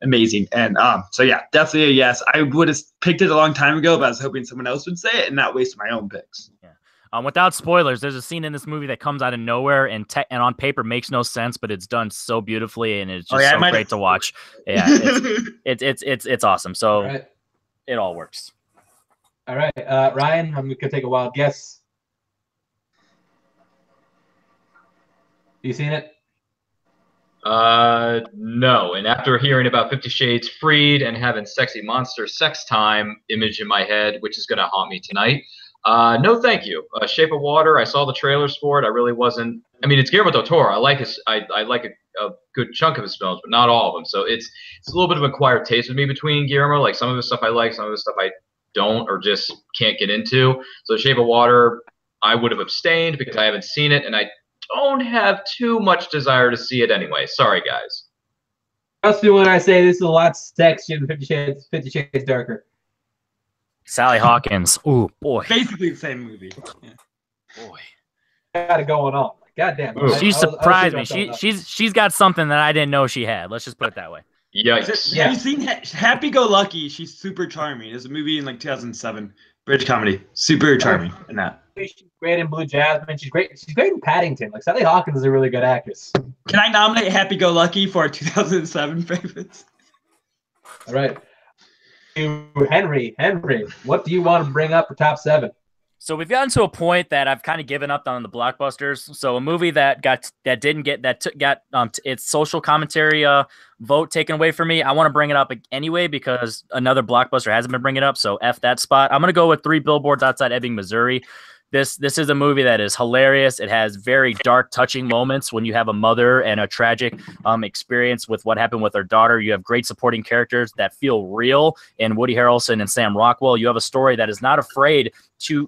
amazing. And so yeah, definitely a yes. I would have picked it a long time ago, but I was hoping someone else would say it and not waste my own picks. Yeah. Without spoilers, there's a scene in this movie that comes out of nowhere and on paper makes no sense, but it's done so beautifully and it's just so great to watch. Yeah, it's awesome. So it all works. All right, Ryan, I'm gonna take a wild guess. You seen it? No. And after hearing about 50 Shades Freed and having sexy monster sex time image in my head, which is going to haunt me tonight, no thank you. Shape of Water, I saw the trailers for it. I really wasn't. I mean, it's Guillermo del Toro. I like a good chunk of his films, but not all of them. So it's a little bit of acquired taste with me between Guillermo. Like some of his stuff I like, some of his stuff I don't or just can't get into. So Shape of Water, I would have abstained because I haven't seen it, and I don't have too much desire to see it anyway. Sorry, guys. Trust me when I say this is a lot sexier than 50 Shades Darker. Sally Hawkins. Ooh, boy. Basically the same movie. Yeah. Boy. Got it going on. God damn. She surprised me. She's got something that I didn't know she had. Let's just put it that way. Yikes. Have you seen Happy Go Lucky? She's super charming. It's a movie in like 2007. British comedy. Super charming in that. She's great in Blue Jasmine. She's great in Paddington. Like Sally Hawkins is a really good actress. Can I nominate Happy Go Lucky for our 2007 favorites? All right. Henry, what do you want to bring up for top 7? So we've gotten to a point that I've kind of given up on the blockbusters. So a movie that got its social commentary vote taken away from me. I want to bring it up anyway because another blockbuster hasn't been bringing it up. So F that spot. I'm gonna go with 3 Billboards Outside Ebbing, Missouri. This is a movie that is hilarious. It has very dark, touching moments when you have a mother and a tragic experience with what happened with her daughter. You have great supporting characters that feel real in Woody Harrelson and Sam Rockwell. You have a story that is not afraid to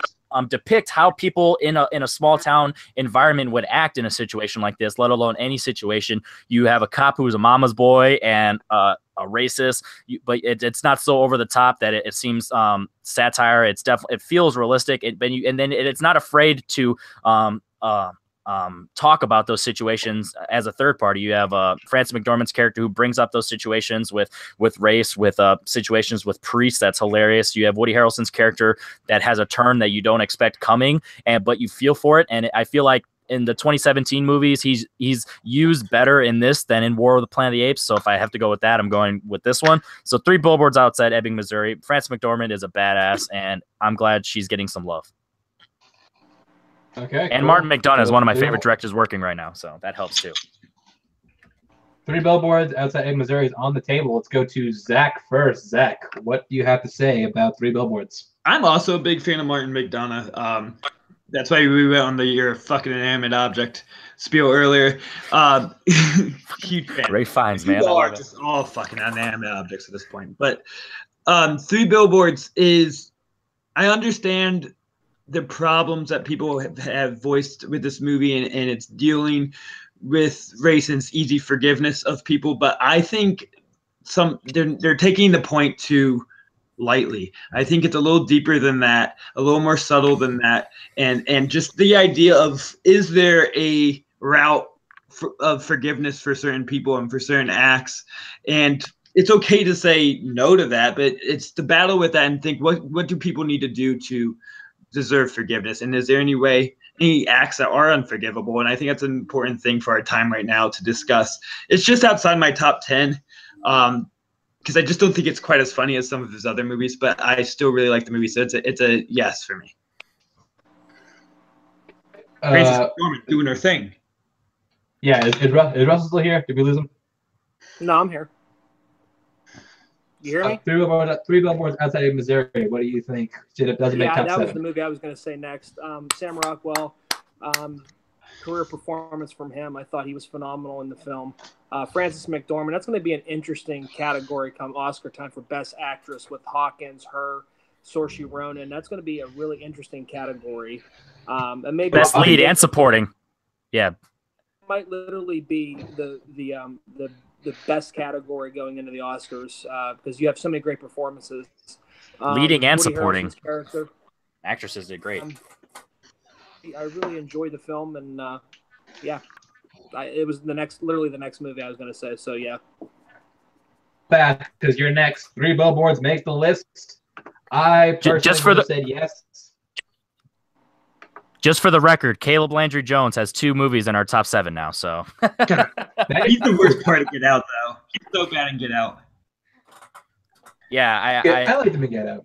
depict how people in a small town environment would act in a situation like this, let alone any situation. You have a cop who's a mama's boy and a racist, but it's not so over the top that it seems satire. It's definitely, it feels realistic. It's not afraid to talk about those situations as a third party. You have Frances McDormand's character who brings up those situations with race, with situations with priests. That's hilarious. You have Woody Harrelson's character that has a turn that you don't expect coming, but you feel for it. And I feel like in the 2017 movies, he's used better in this than in War of the Planet of the Apes. So if I have to go with that, I'm going with this one. So 3 Billboards Outside Ebbing, Missouri. Frances McDormand is a badass, and I'm glad she's getting some love. Okay. And cool. Martin McDonagh is one of my favorite directors working right now, so that helps too. 3 Billboards Outside Ebbing, Missouri is on the table. Let's go to Zach first. Zach, what do you have to say about 3 Billboards? I'm also a big fan of Martin McDonagh. That's why we went on the "you're a fucking inanimate object" spiel earlier. Huge fan. Great finds, man. People are just all fucking inanimate objects at this point. But 3 Billboards is, I understand the problems that people have voiced with this movie, and it's dealing with race and it's easy forgiveness of people. But I think they're taking the point too lightly. I think it's a little deeper than that, a little more subtle than that, and just the idea of, is there a route of forgiveness for certain people and for certain acts? And it's okay to say no to that, but it's to battle with that and think, what do people need to do to deserve forgiveness? And is there any acts that are unforgivable? And I think that's an important thing for our time right now to discuss. It's just outside my top 10. Because I just don't think it's quite as funny as some of his other movies, but I still really like the movie, so it's a yes for me. Frances McDormand doing her thing. Yeah, is Russell still here? Did we lose him? No, I'm here. You hear me? 3 Billboards Outside of Missouri. What do you think? It doesn't make top 7. Yeah, that was the movie I was going to say next. Sam Rockwell, career performance from him. I thought he was phenomenal in the film. Frances McDormand, that's going to be an interesting category come Oscar time for Best Actress with Hawkins, her, Saoirse Ronan. That's going to be a really interesting category. And maybe Best lead and supporting. Yeah. Might literally be the best category going into the Oscars because you have so many great performances. Leading and Woody supporting. Character. Actresses did great. I really enjoyed the film, and it was literally the next movie I was going to say. So yeah. Bad, because your next 3 Billboards makes the list. I personally said yes. Just for the record, Caleb Landry Jones has 2 movies in our top 7 now. So he's the worst part of Get Out, though. He's so bad in Get Out. Yeah, I like him in Get Out.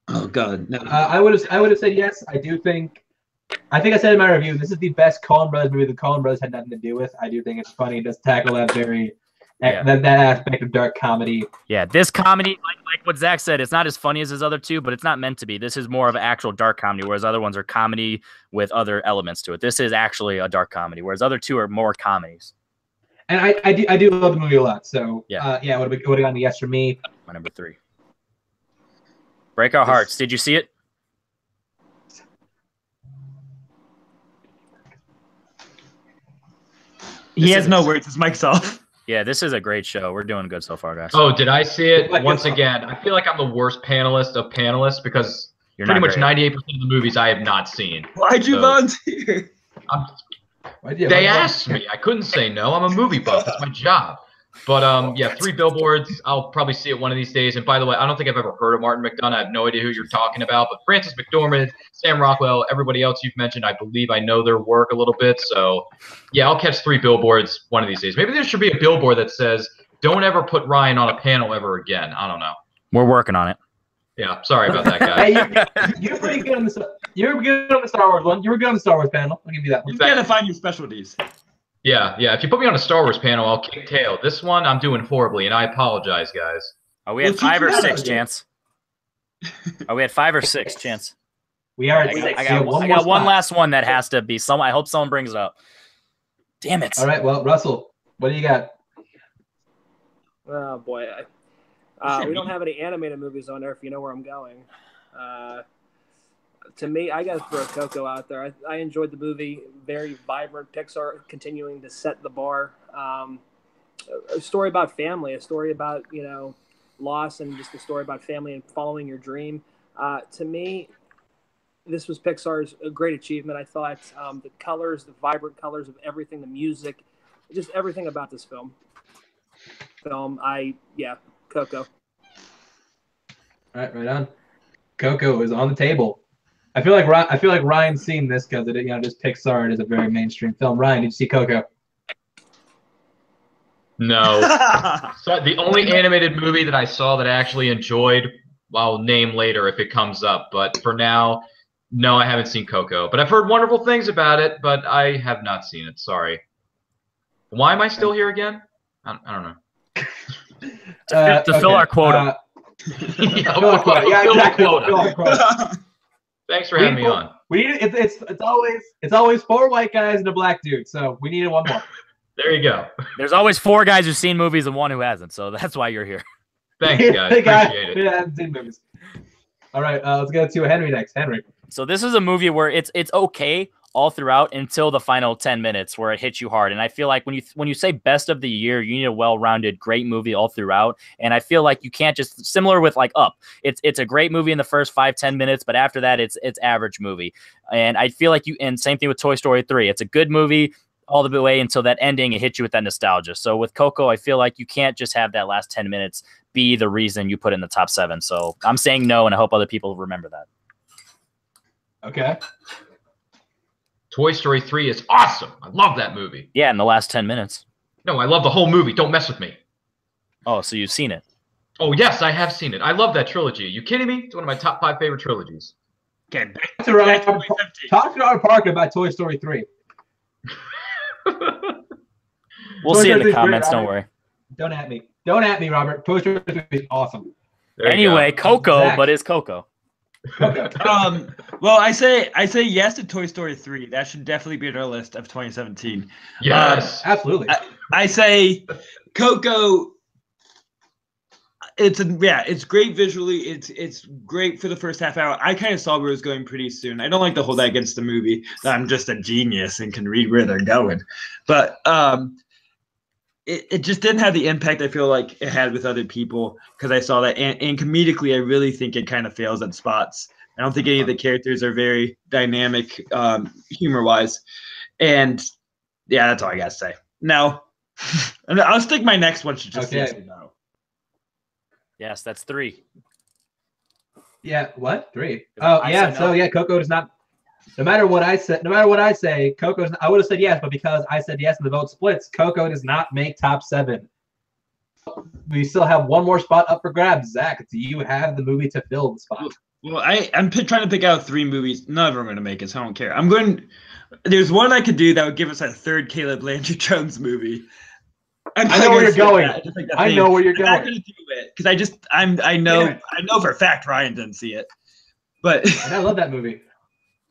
Oh God, no. I would have said yes. I think I said in my review, this is the best Coen Brothers movie the Coen Brothers had nothing to do with. I do think it's funny. It does tackle that that aspect of dark comedy. Yeah, this comedy, like what Zach said, it's not as funny as his other 2, but it's not meant to be. This is more of an actual dark comedy, whereas other ones are comedy with other elements to it. This is actually a dark comedy, whereas other 2 are more comedies. And I do love the movie a lot. So yeah, it would have gotten a yes for me. My number 3. Break Our Hearts. Did you see it? He has no words. His mic's off. Yeah, this is a great show. We're doing good so far, guys. Oh, did I see it? Once again, I feel like I'm the worst panelist of panelists because pretty much 98% of the movies I have not seen. Why'd you volunteer? They asked me. I couldn't say no. I'm a movie buff. That's my job. But, 3 Billboards. I'll probably see it one of these days. And by the way, I don't think I've ever heard of Martin McDonagh. I have no idea who you're talking about. But Frances McDormand, Sam Rockwell, everybody else you've mentioned, I believe I know their work a little bit. So, yeah, I'll catch 3 Billboards one of these days. Maybe there should be a billboard that says, don't ever put Ryan on a panel ever again. I don't know. We're working on it. Yeah, sorry about that, Hey, guys. you're pretty good on the. You're good on the Star Wars one. You were good on the Star Wars panel. I'll give you that one. You gotta find your specialties. Yeah. If you put me on a Star Wars panel, I'll kick tail. This one, I'm doing horribly, and I apologize, guys. Are we at Well, 5 or keep it 6, up. Chance? Are we at 5 or 6, Chance? We are. I got one last one that has to be someone. I hope someone brings it up. Damn it! All right. Well, Russell, what do you got? Oh boy, we don't have any animated movies on there. If you know where I'm going, to me, I got to throw Coco out there. I enjoyed the movie. Very vibrant. Pixar continuing to set the bar. A story about family. A story about loss, and just a story about family and following your dream. To me, this was Pixar's a great achievement. I thought the colors, the vibrant colors of everything, the music, just everything about this film. Coco. All right on. Coco is on the table. I feel like Ryan's seen this because it, just Pixar. It is a very mainstream film. Ryan, did you see Coco? No. So the only animated movie that I saw that I actually enjoyed, I'll name later if it comes up. But for now, no, I haven't seen Coco. But I've heard wonderful things about it, but I have not seen it. Sorry. Why am I still here again? I don't know. To fill our quota. Fill our quota. Yeah, exactly. Fill our quota. Thanks for having me on. We need it's always 4 white guys and a black dude. So we needed one more. There you go. There's always 4 guys who've seen movies and 1 who hasn't, so that's why you're here. Thanks, guys. Appreciate it. Yeah, seen movies. All right, let's go to Henry next. Henry. So this is a movie where it's okay all throughout until the final 10 minutes where it hits you hard. And I feel like when you say best of the year, you need a well-rounded, great movie all throughout. And I feel like you can't just similar with like Up. It's a great movie in the first 5-10 minutes, but after that it's average movie. And I feel like and same thing with Toy Story 3. It's a good movie all the way until that ending. It hits you with that nostalgia. So with Coco, I feel like you can't just have that last 10 minutes be the reason you put it in the top 7. So I'm saying no, and I hope other people remember that. Okay. Toy Story 3 is awesome. I love that movie. Yeah, in the last 10 minutes. No, I love the whole movie. Don't mess with me. Oh, so you've seen it. Oh, yes, I have seen it. I love that trilogy. Are you kidding me? It's one of my top 5 favorite trilogies. Okay, Talk to Robert Parker about Toy Story 3. We'll see in the comments. Don't worry. Don't at me. Don't at me, Robert. Toy Story 3 is awesome. Anyway, Coco, Zach. but is Coco. Well, I say yes to Toy Story 3. That should definitely be on our list of 2017. Yes. Absolutely. I say Coco. It's great visually. It's great for the first half hour. I kind of saw where it was going pretty soon. I don't like to hold that against the movie. I'm just a genius and can read where they're going, but it just didn't have the impact I feel like it had with other people because I saw that. And comedically, I really think it kind of fails at spots. I don't think any of the characters are very dynamic humor-wise. And, yeah, that's all I got to say. Now, I'll stick my next one to just yes or no. Yes, that's 3. Yeah, what? 3? Oh, yeah, so, yeah, Coco does not – no matter what I say, Coco's – I would have said yes, but because I said yes and the vote splits, Coco does not make top 7. We still have one more spot up for grabs. Zach, do you have the movie to fill the spot? Well, I'm trying to pick out 3 movies. None of them are going to make it, so I don't care. There's one I could do that would give us a third Caleb Landry Jones movie. I know where you're going. I know where you're going. I'm not going to do it because I know for a fact Ryan didn't see it. But I love that movie.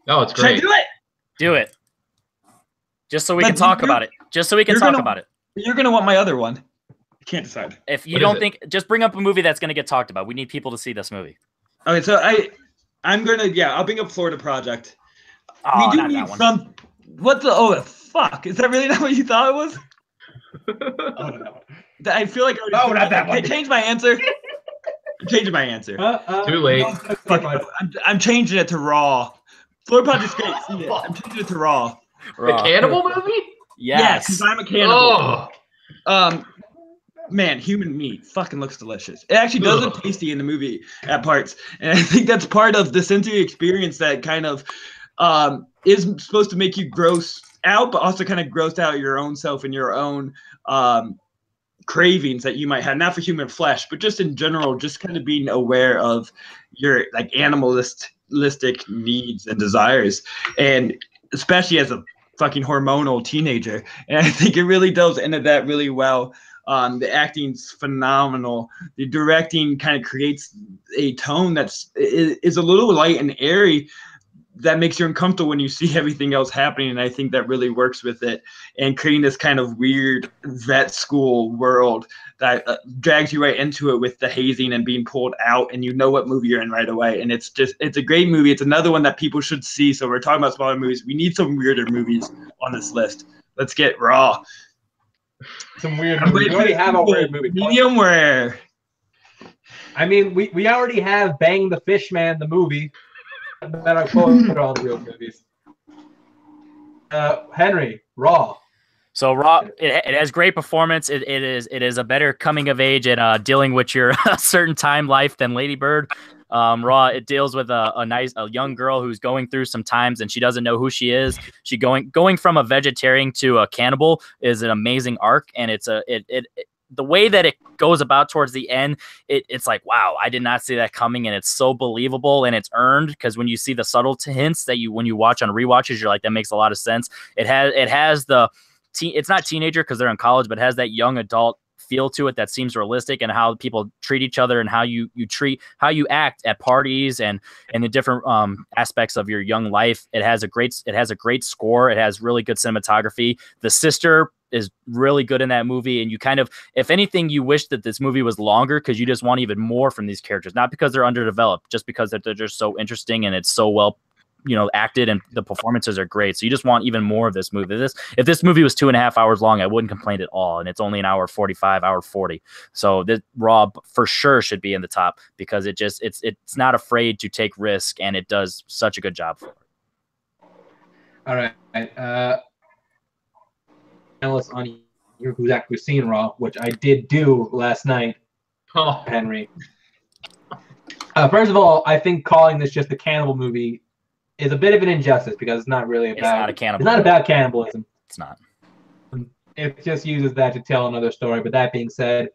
Oh, it's great. Should I do it? Do it. Just so we can talk about it. Just so we can talk about it. You're going to want my other one. I can't decide. If you don't think, just bring up a movie that's going to get talked about. We need people to see this movie. Okay, so I'm going to, I'll bring up Florida Project. Oh, we do need some, fuck? Is that really not what you thought it was? Oh, no. I feel like not that one. I changed my answer. I'm changing my answer. Too late. I'm changing it to Raw. Florida Project's great. See it. I'm changing it to Raw. The cannibal movie? Yes, because I'm a cannibal. Oh. Man, human meat fucking looks delicious. It actually does look tasty in the movie at parts, and I think that's part of the sensory experience that kind of is supposed to make you gross out, but also kind of gross out your own self and your own cravings that you might have, not for human flesh, but just in general, just kind of being aware of your like animalistic needs and desires, and especially as a fucking hormonal teenager. And I think it really delves into that really well. The acting's phenomenal. The directing kind of creates a tone is a little light and airy that makes you uncomfortable when you see everything else happening. And I think that really works with it and creating this kind of weird vet school world that drags you right into it with the hazing and being pulled out, and you know what movie you're in right away. And it's a great movie. It's another one that people should see. So we're talking about smaller movies. We need some weirder movies on this list. Let's get raw. Some weird movies. We already have a weird movie. Medium rare. I mean, we already have Bang the Fishman, the movie, that are quoted on real movies. Henry, Raw. So Raw, it has great performance. It is a better coming of age and dealing with your certain time life than Lady Bird. Raw, it deals with a young girl who's going through some times and she doesn't know who she is. She going from a vegetarian to a cannibal is an amazing arc, and the way that it goes about towards the end, it's like, wow, I did not see that coming, and it's so believable and it's earned, because when you see the subtle hints that when you watch on rewatches, you're like, that makes a lot of sense. It has the it's not teenager because they're in college, but it has that young adult feel to it that seems realistic, and how people treat each other and how you act at parties and the different aspects of your young life. It has a great score. It has really good cinematography. The sister is really good in that movie, and you kind of, if anything, you wish that this movie was longer because you just want even more from these characters, not because they're underdeveloped, just because they're just so interesting and it's so well acted, and the performances are great. So you just want even more of this movie. If this movie was 2.5 hours long, I wouldn't complain at all. And it's only an hour 45, hour 40. So this Raw for sure should be in the top, because it's not afraid to take risk, and it does such a good job for it. All right. Analyst on here who's actually seen Raw, which I did do last night. Oh. Henry. First of all, I think calling this just a cannibal movie is a bit of an injustice, because it's not really about. It's not a cannibal. It's not about cannibalism. It's not. It just uses that to tell another story. But that being said,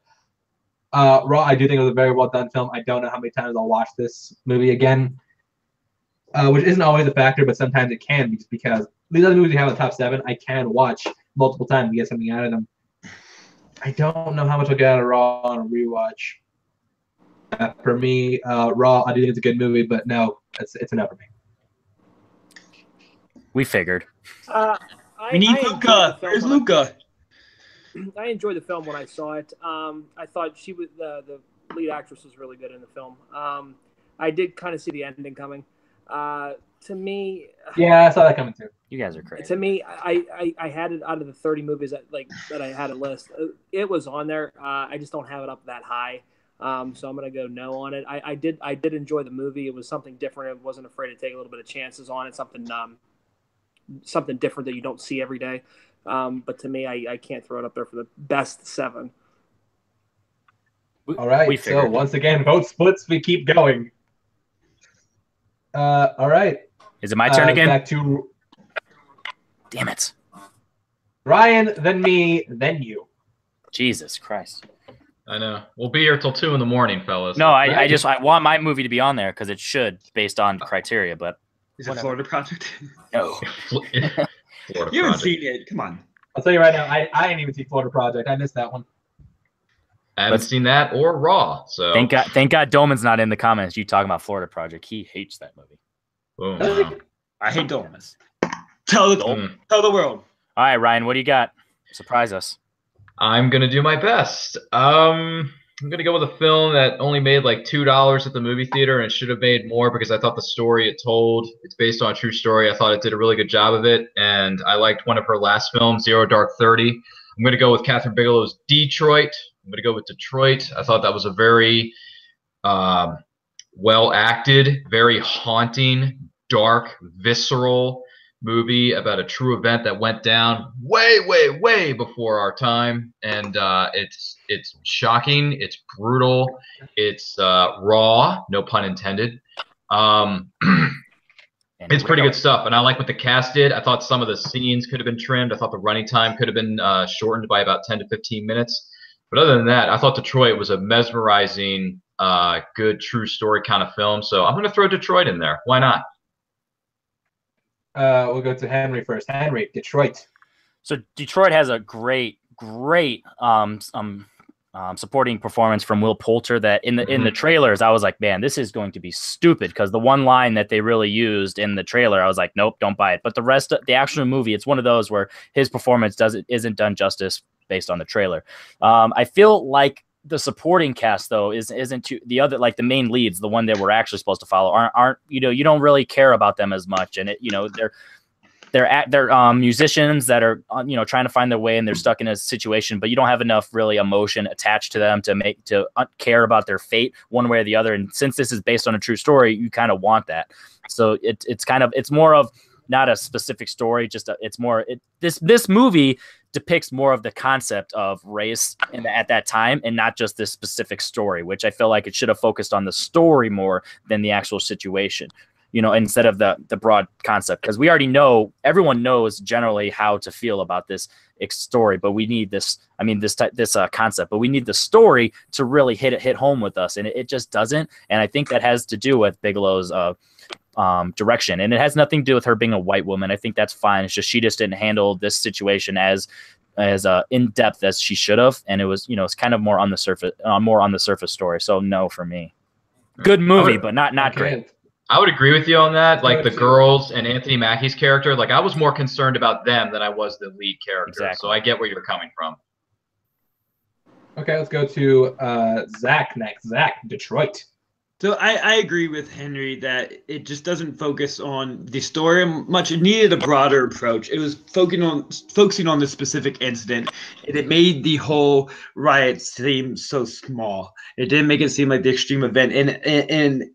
Raw, I do think it was a very well done film. I don't know how many times I'll watch this movie again, which isn't always a factor, but sometimes it can be, just because these other movies you have in the top 7, I can watch multiple times to get something out of them. I don't know how much I'll get out of Raw on a rewatch. For me, Raw, I do think it's a good movie, but no, it's enough for me. We figured. We need Luca. Where's Luca? I enjoyed the film when I saw it. I thought the lead actress was really good in the film. I did kind of see the ending coming. To me, yeah, I saw that coming too. You guys are crazy. To me, I had it out of the 30 movies that I had a list. It was on there. I just don't have it up that high. So I'm gonna go no on it. I did enjoy the movie. It was something different. I wasn't afraid to take a little bit of chances on it. Something different that you don't see every day. But to me, I can't throw it up there for the best 7. All right. So once again, vote splits. We keep going. All right. Is it my turn again? Back to. Damn it. Ryan, then me, then you. Jesus Christ. I know. We'll be here till 2 in the morning, fellas. No, I want my movie to be on there because it should, based on criteria, but. Is it Florida Project? No. Florida You haven't Project. seen it. Come on. I'll tell you right now, I didn't even see Florida Project. I missed that one. I haven't seen that or Raw. So Thank God Dolman's not in the comments. You talking about Florida Project. He hates that movie. Boom. Wow. I hate Dolmas. Tell the world. All right, Ryan, what do you got? Surprise us. I'm gonna do my best. I'm gonna go with a film that only made like $2 at the movie theater, and it should have made more because I thought the story it told, it's based on a true story. I thought it did a really good job of it, and I liked one of her last films, Zero Dark 30. I'm gonna go with Catherine Bigelow's Detroit. I'm gonna go with Detroit. I thought that was a very well acted, very haunting, dark, visceral movie about a true event that went down way before our time, and it's shocking, it's brutal, it's raw, no pun intended. It's pretty good stuff, and I like what the cast did. I thought some of the scenes could have been trimmed. I thought the running time could have been shortened by about 10 to 15 minutes. But other than that, I thought Detroit was a mesmerizing good true story kind of film. So I'm going to throw Detroit in there. Why not? We'll go to Henry first. Henry, Detroit. So Detroit has a great supporting performance from Will Poulter. That in the trailers, I was like, man, this is going to be stupid, because the one line that they really used in the trailer, I was like, nope, don't buy it. But the rest of the actual movie, it's one of those where his performance isn't done justice based on the trailer. I feel like the supporting cast though isn't too, the other, like the main leads, the one that we're actually supposed to follow, aren't you don't really care about them as much, and they're musicians that are trying to find their way, and they're stuck in a situation, but you don't have enough really emotion attached to them to care about their fate one way or the other. And since this is based on a true story, you kind of want that. So it's more of not a specific story, this movie depicts more of the concept of race at that time, and not just this specific story, which I feel like it should have focused on the story more than the actual situation, instead of the broad concept, because we already know, everyone knows generally how to feel about this story, but we need this concept, but we need the story to really hit home with us, and it just doesn't. And I think that has to do with Bigelow's direction, and it has nothing to do with her being a white woman. I think that's fine. It's just she just didn't handle this situation as in depth as she should have, and it was it's kind of more on the surface story. So no for me. Good movie, but not great. I would agree with you on that. Like the girls and Anthony Mackie's character, like I was more concerned about them than I was the lead character. Exactly. So I get where you're coming from. Okay, let's go to Zach next. Zach, Detroit. So I agree with Henry that it just doesn't focus on the story much. It needed a broader approach. It was focusing on the specific incident, and it made the whole riot seem so small. It didn't make it seem like the extreme event. In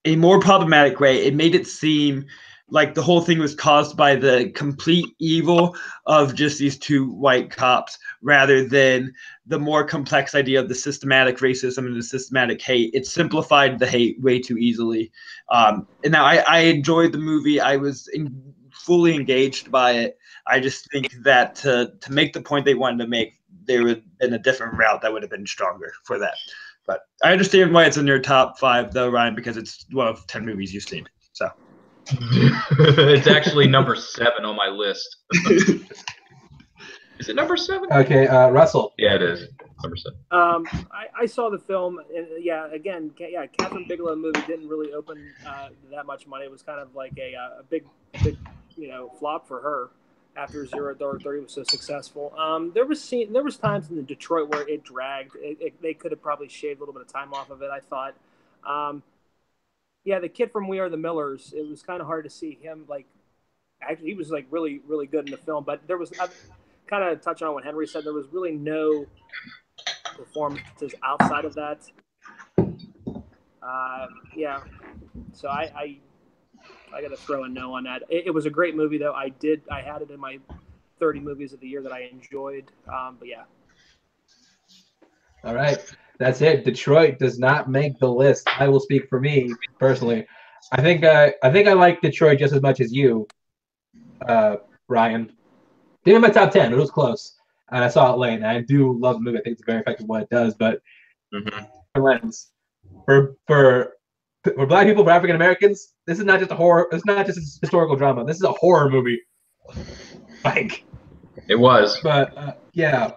a more problematic way, it made it seem like the whole thing was caused by the complete evil of just these two white cops, rather than the more complex idea of the systematic racism and the systematic hate. It simplified the hate way too easily. And now I enjoyed the movie. I was fully engaged by it. I just think that to make the point they wanted to make, there would have been a different route that would have been stronger for that. But I understand why it's in your top 5, though, Ryan, because it's one of 10 movies you've seen. So it's actually number 7 on my list. Is it number 7? Okay, Russell. Yeah, it is number 7. I saw the film, and Catherine Bigelow movie didn't really open that much money. It was kind of like a big flop for her after 0 Dark 30 was so successful. There was times in the Detroit where it dragged. They could have probably shaved a little bit of time off of it, I thought. The kid from We Are the Millers, it was kind of hard to see him, actually he was really, really good in the film, but there was, kind of touching on what Henry said, there was really no performances outside of that. So I got to throw a no on that. It was a great movie, though. I had it in my 30 movies of the year that I enjoyed. But yeah. All right, that's it. Detroit does not make the list. I will speak for me personally. I think I like Detroit just as much as you, Ryan. Didn't in my top 10. It was close, and I saw it late. And I do love the movie. I think it's very effective what it does. But for Black people, for African Americans, this is not just a horror. It's not just a historical drama. This is a horror movie. It was. But yeah,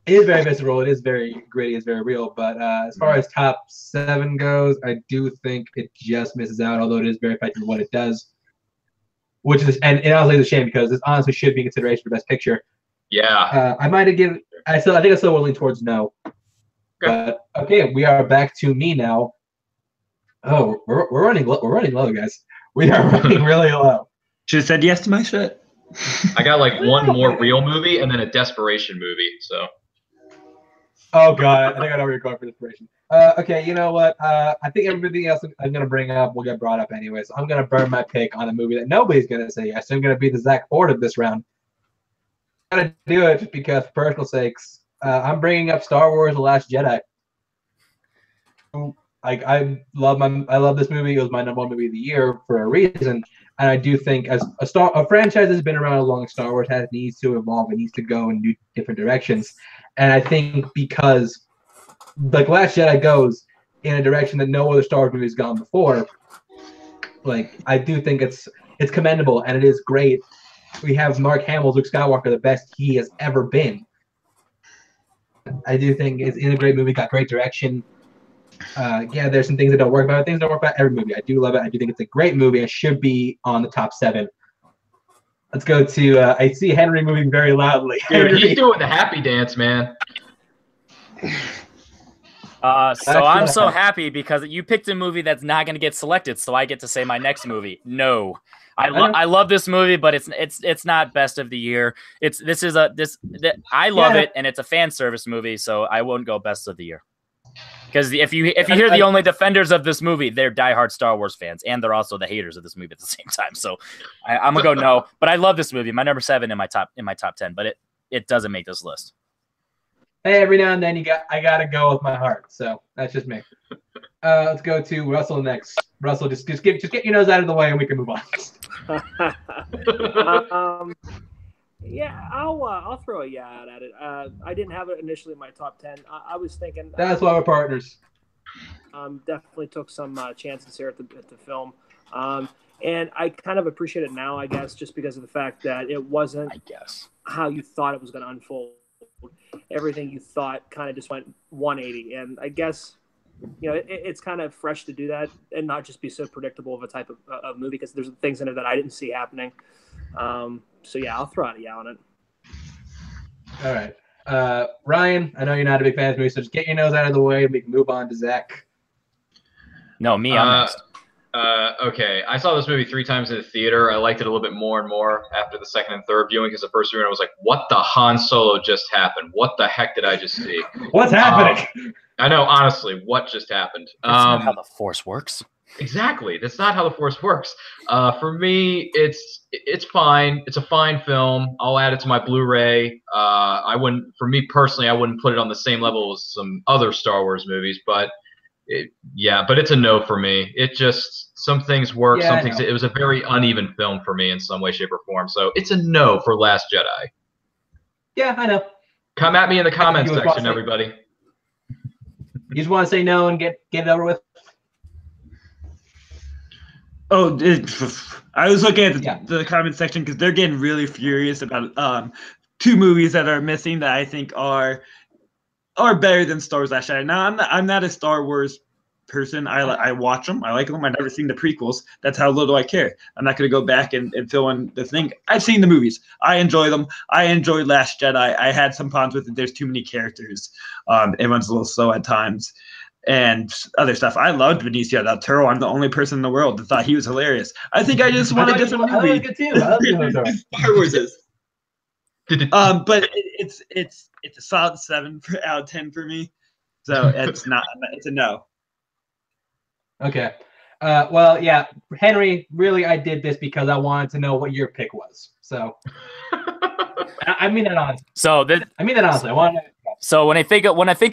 it is very visceral. It is very gritty. It's very real. But as far as top 7 goes, I do think it just misses out. Although it is very effective at what it does, which is, and it honestly is a shame because this honestly should be in consideration for Best Picture. Yeah. I might have given. I think I still will lean towards no. But okay, we are back to me now. Oh, we're running low, guys. We are running really low. Should have said yes to my shit. I got one more real movie and then a desperation movie. So. Oh god, I think I know where you're going for desperation. Okay, you know what? I think everything else I'm gonna bring up will get brought up anyway. So I'm gonna burn my pick on a movie that nobody's gonna say yes. So I'm gonna be the Zach Ford of this round. I'm gonna do it just because, for personal sakes, I'm bringing up Star Wars: The Last Jedi. I love this movie. It was my #1 movie of the year for a reason, and I do think as a franchise that's been around as long as Star Wars needs to evolve. It needs to go in new different directions, and I think because like Last Jedi goes, in a direction that no other Star Wars movie has gone before. Like, I do think it's commendable, and it is great. We have Mark Hamill's Luke Skywalker, the best he has ever been. I do think it's in a great movie, got great direction. Yeah, there's some things that don't work about it. Things don't work about every movie. I do love it. I do think it's a great movie. It should be on the top 7. Let's go to, I see Henry moving very loudly. Dude, Henry. he's doing the happy dance, man. So I'm so happy because you picked a movie that's not going to get selected, so I get to say my next movie. No, I love this movie, but it's not best of the year. I love it, and it's a fan service movie, so I won't go best of the year. Because if you hear the only defenders of this movie, they're diehard Star Wars fans, and they're also the haters of this movie at the same time. So I'm gonna go no, but I love this movie. My number 7 in my top 10, but it doesn't make this list. Hey, every now and then I gotta go with my heart. So that's just me. Let's go to Russell next. Russell, just get your nose out of the way and we can move on. Yeah, I'll throw a out at it. I didn't have it initially in my top 10. I was thinking that's why we're partners. Definitely took some chances here at the film, and I kind of appreciate it now, I guess, just because of the fact that it wasn't, how you thought it was going to unfold. Everything you thought kind of just went 180, and I guess it's kind of fresh to do that and not just be so predictable of a type of movie, because there's things in it that I didn't see happening. So yeah, I'll throw out a on it. All right. Ryan, I know you're not a big fan of this movie, so just get your nose out of the way and we can move on to Zach. No, me, I'm next. Okay, I saw this movie 3 times in the theater. I liked it a little bit more and more after the second and third viewing, because the first viewing I was like, what the Han Solo just happened? What the heck did I just see? What's happening? I know, honestly, what just happened? That's not how the Force works. Exactly. That's not how the Force works. For me, it's fine. It's a fine film. I'll add it to my Blu-ray. For me personally, I wouldn't put it on the same level as some other Star Wars movies, but it's a no for me. It just, some things work, some things, it was a very uneven film for me in some way, shape, or form. So it's a no for Last Jedi. Yeah, I know. Come at me in the comments section, everybody. You just want to say no and get it over with? Oh, I was looking at the comment section because they're getting really furious about 2 movies that are missing that I think are better than Star Wars Last Jedi. Now, I'm not a Star Wars person. I watch them. I like them. I've never seen the prequels. That's how little I care. I'm not going to go back and fill in the thing. I've seen the movies. I enjoy them. I enjoyed Last Jedi. I had some problems with it. There's too many characters. Everyone's a little slow at times. And other stuff. I loved Benicio del Toro. I'm the only person in the world that thought he was hilarious. I think I just want a different movie. I like it too. I love Star Wars is. But it's a solid 7 out of 10 for me. So it's a no. Okay. Well, yeah, Henry, really, I did this because I wanted to know what your pick was. So I mean that honestly. I mean that honestly. I want to. So when I think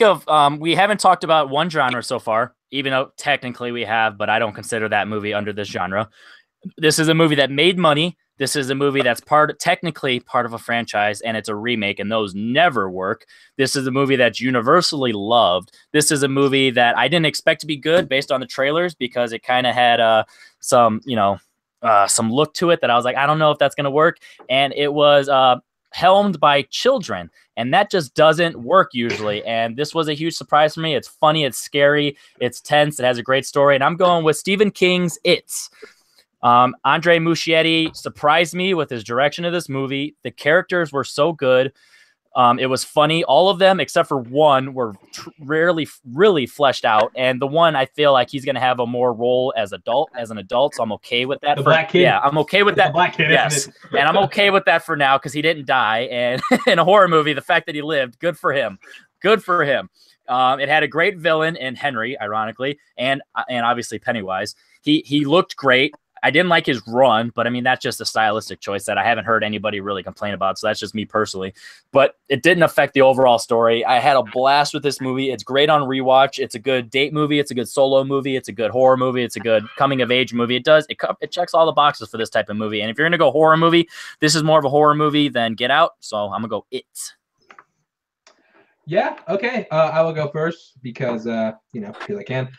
of, we haven't talked about one genre so far, even though technically we have, but I don't consider that movie under this genre. This is a movie that made money. This is a movie that's technically part of a franchise, and it's a remake, and those never work. This is a movie that's universally loved. This is a movie that I didn't expect to be good based on the trailers, because it kind of had some look to it that I was like, I don't know if that's going to work. And it was helmed by children, and that just doesn't work usually. And this was a huge surprise for me. It's funny, it's scary, it's tense, it has a great story, and I'm going with Stephen King's It's. Andre Muschietti surprised me with his direction of this movie. The characters were so good. It was funny. All of them, except for one, were rarely really fleshed out. And the one, I feel like he's going to have a more role as an adult. So I'm okay with that. The black kid. Yeah, I'm okay with that. The black kid, yes. And I'm okay with that for now, because he didn't die. And in a horror movie, the fact that he lived, good for him. Good for him. It had a great villain in Henry, ironically, and obviously Pennywise. He looked great. I didn't like his run, but I mean, that's just a stylistic choice that I haven't heard anybody really complain about. So that's just me personally, but it didn't affect the overall story. I had a blast with this movie. It's great on rewatch. It's a good date movie. It's a good solo movie. It's a good horror movie. It's a good coming of age movie. It checks all the boxes for this type of movie. And if you're going to go horror movie, this is more of a horror movie than Get Out. So I'm gonna go It. Yeah. Okay. I will go first because because I can.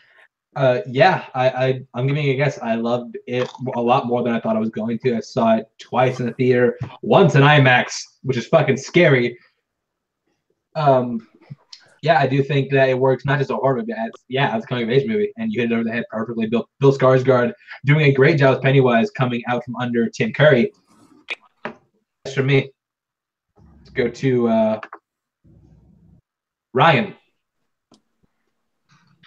I'm giving it a guess. I loved it a lot more than I thought I was going to. I saw it twice in the theater, once in IMAX, which is fucking scary. I do think that it works not just a horror movie, it's a coming of age movie, and you hit it over the head perfectly. Bill Skarsgård doing a great job as Pennywise coming out from under Tim Curry. That's for me. Let's go to Ryan.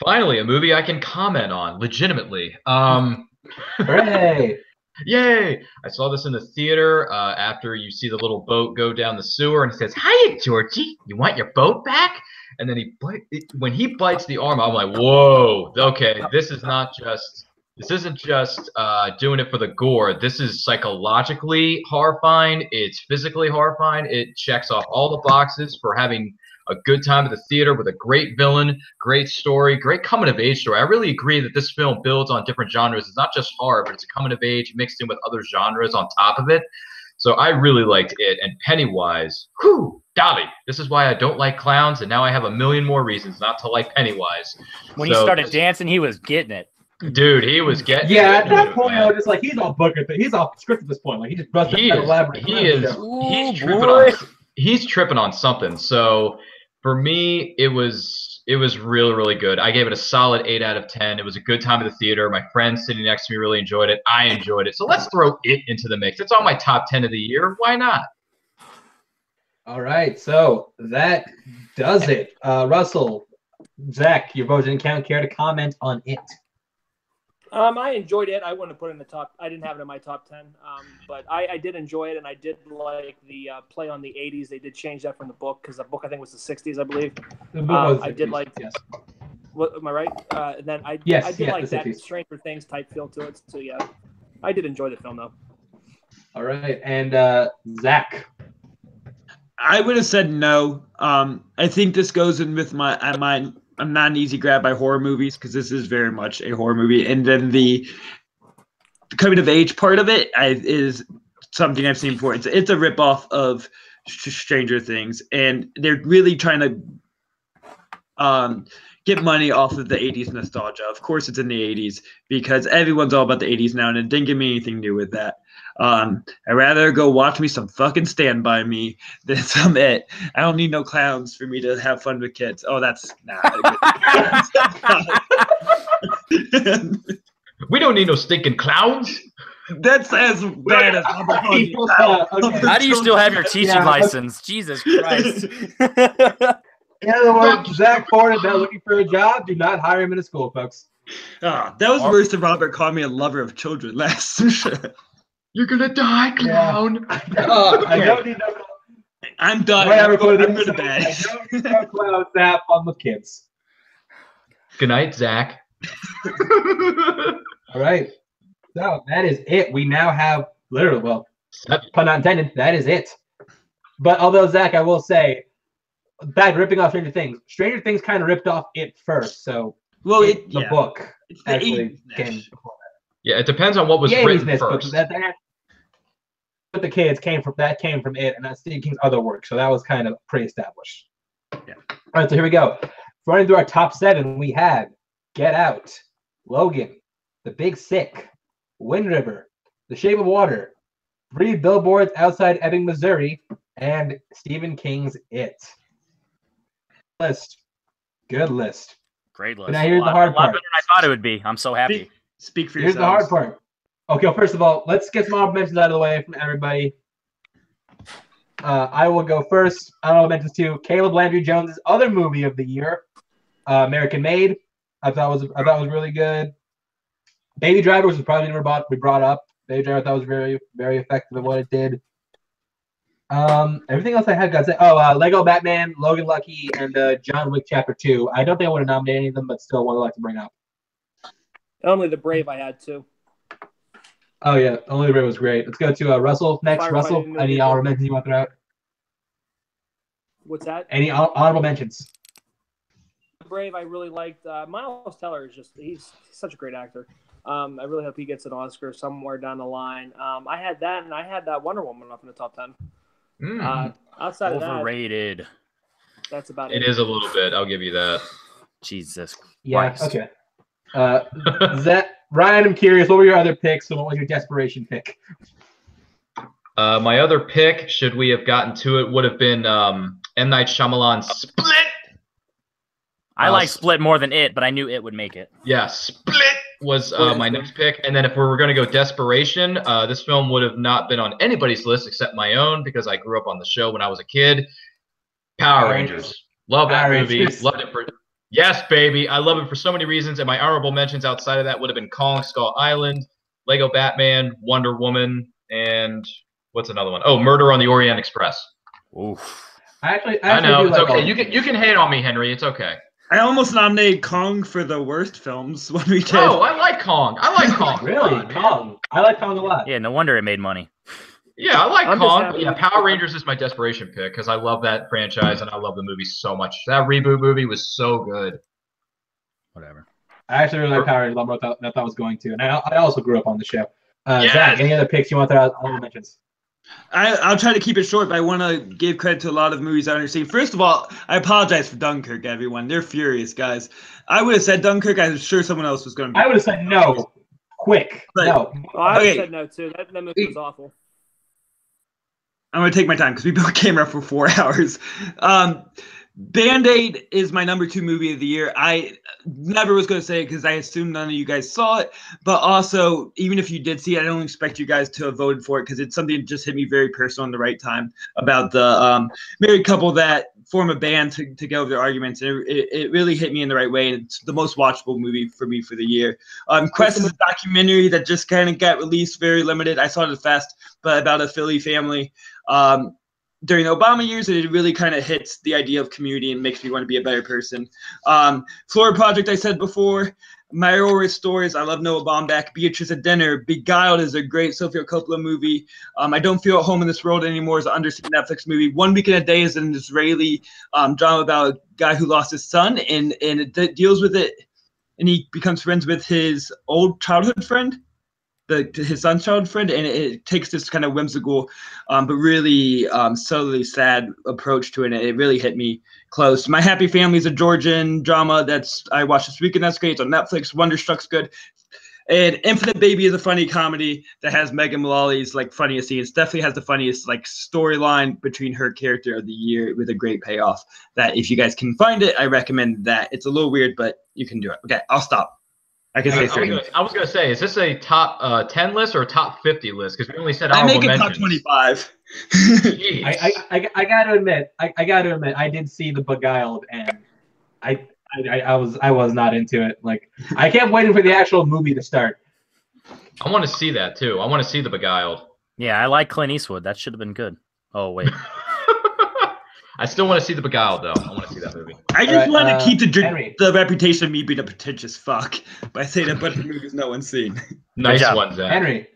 Finally, a movie I can comment on legitimately. Hooray! Yay! I saw this in the theater after you see the little boat go down the sewer, and he says, "Hiya, Georgie, you want your boat back?" And then when he bites the arm, I'm like, "Whoa! Okay, this isn't just doing it for the gore. This is psychologically horrifying. It's physically horrifying. It checks off all the boxes for having a good time at the theater with a great villain, great story, great coming-of-age story. I really agree that this film builds on different genres. It's not just horror, but it's a coming-of-age mixed in with other genres on top of it. So I really liked it. And Pennywise, Dolly, this is why I don't like clowns, and now I have a million more reasons not to like Pennywise. When he started dancing, he was getting it. Dude, he was getting it. Yeah, at that point, I was just like, he's all booked. He's off script at this point. Like, he just busted that elaborate. He's tripping on something. So for me, it was really, really good. I gave it a solid 8 out of 10. It was a good time at the theater. My friend sitting next to me really enjoyed it. I enjoyed it. So let's throw it into the mix. It's on my top 10 of the year. Why not? All right, so that does it. Russell, Zach, your vote didn't count. Care to comment on it? I enjoyed it. I wouldn't have put it in the top. I didn't have it in my top 10, but I did enjoy it, and I did like the play on the 80s. They did change that from the book because the book I think was the 60s, I believe. The book was I did like. Yes. What am I right? And then I did like that 60s. Stranger Things type feel to it. So yeah, I did enjoy the film though. All right, and Zach. I would have said no. I think this goes in with my I'm not an easy grab by horror movies because this is very much a horror movie. And then the coming of age part of it is something I've seen before. It's a ripoff of Stranger Things, and they're really trying to get money off of the 80s nostalgia. Of course, it's in the 80s because everyone's all about the 80s now, and it didn't give me anything new with that. I'd rather go watch me some fucking Stand By Me than some It. I don't need no clowns for me to have fun with kids. Oh, that's We don't need no stinking clowns. That's as bad as Okay. How do you still have your teaching license? Jesus Christ. In other words, Zach Ford is now looking for a job. Do not hire him in a school, folks. That was worse than Robert called me a lover of children last. You're gonna die, clown. I don't need no. I'm done. Whatever, I'm going to bed. I don't need no clowns to have fun with kids. Good night, Zach. All right. So that is it. We now have literally, well, pun not intended, that is it. But although, Zach, I will say, back ripping off Stranger Things kind of ripped off it first. So the book actually came before that. Yeah, it depends on what was written first. But the kids came from it, and that's Stephen King's other work. So that was kind of pre-established. Yeah. All right, so here we go. Running through our top 7, we had Get Out, Logan, The Big Sick, Wind River, The Shape of Water, 3 Billboards Outside Ebbing, Missouri, and Stephen King's It. Good list. Great list. But now here's the hard part. Better than I thought it would be. I'm so happy. Speak for yourself. Here's the hard part. Okay, well, first of all, let's get some honorable mentions out of the way from everybody. I will go first. Honorable mentions to Caleb Landry Jones's other movie of the year, American Made. I thought was really good. Baby Driver was probably never brought up. Baby Driver I thought was very, very effective at what it did. Everything else I had got to say. Lego Batman, Logan Lucky, and John Wick Chapter 2. I don't think I would have nominated any of them, but still one I'd like to bring up. Only The Brave I had too. Oh yeah, Only the Brave was great. Let's go to Russell next. Russell, any honorable mentions you want to throw out? What's that? Any honorable mentions? The Brave I really liked. Miles Teller is he's such a great actor. I really hope he gets an Oscar somewhere down the line. I had that, and I had that Wonder Woman up in the top 10. Outside Overrated. of that, That's about It it. is a little bit. I'll give you that. Jesus Yeah. Christ. Okay. Ryan, I'm curious. What were your other picks, and what was your desperation pick? My other pick, should we have gotten to it, would have been M. Night Shyamalan's Split. I like Split more than It, but I knew It would make it. Yeah, Split was my next pick. And then if we were going to go desperation, this film would have not been on anybody's list except my own because I grew up on the show when I was a kid. Power Rangers. Love that movie. Loved it for... Yes, baby. I love it for so many reasons. And my honorable mentions outside of that would have been Kong Skull Island, Lego Batman, Wonder Woman, and what's another one? Oh, Murder on the Orient Express. Oof. I know. It's okay. You can hate on me, Henry. It's okay. I almost nominated Kong for the worst films when we did. Oh, I like Kong. Really? Kong. I like Kong a lot. Yeah, no wonder it made money. Yeah, I like Kong. But yeah, Power Rangers is my desperation pick because I love that franchise and I love the movie so much. That reboot movie was so good. Whatever. I actually really like Power Rangers. I thought I was going to. And I also grew up on the show. Yes. Zach, any other picks you want to throw out? All mentions. I'll try to keep it short, but I want to give credit to a lot of movies I've seen. First of all, I apologize for Dunkirk, everyone. They're furious, guys. I would have said Dunkirk. I'm sure someone else was going to. I would have said no. Quick. But, no. Oh, I would have said no, too. That movie was awful. I'm going to take my time because we built a camera for 4 hours. Band-Aid is my number 2 movie of the year. I never was going to say it because I assumed none of you guys saw it. But also, even if you did see it, I don't expect you guys to have voted for it because it's something that just hit me very personal in the right time about the married couple that form a band to get over their arguments. And it really hit me in the right way. And it's the most watchable movie for me for the year. Quest is a documentary that just kind of got released, very limited. I saw it at Fest, but about a Philly family. During the Obama years, it really kind of hits the idea of community and makes me want to be a better person. Florida Project, I said before. My Horror Stories, I love Noah Baumbach. Beatrice at Dinner. Beguiled is a great Sofia Coppola movie. I Don't Feel at Home in This World Anymore is an underseen Netflix movie. One Week in a Day is an Israeli drama about a guy who lost his son, and it deals with it, and he becomes friends with his old childhood friend. His son's childhood friend, and it takes this kind of whimsical but really subtly sad approach to it, and it really hit me close. My Happy Family is a Georgian drama I watched this weekend. That's great. It's on Netflix. Wonderstruck's good. And Infinite Baby is a funny comedy that has Megan Mullally's funniest scenes. Definitely has the funniest storyline between her character of the year with a great payoff. That if you guys can find it, I recommend that. It's a little weird, but you can do it. Okay, I'll stop. I can say 30. I was gonna say, is this a top 10 list or a top 50 list? Because we only said I honorable make it mentions. top 25. I gotta admit, I did see The Beguiled, and I was not into it. I kept waiting for the actual movie to start. I want to see that too. I want to see The Beguiled. Yeah, I like Clint Eastwood. That should have been good. Oh wait. I still want to see The Beguiled, though. I want to see that movie. I just want to keep the reputation of me being a pretentious fuck by saying a bunch of movies no one's seen. Nice one, Zach. Henry.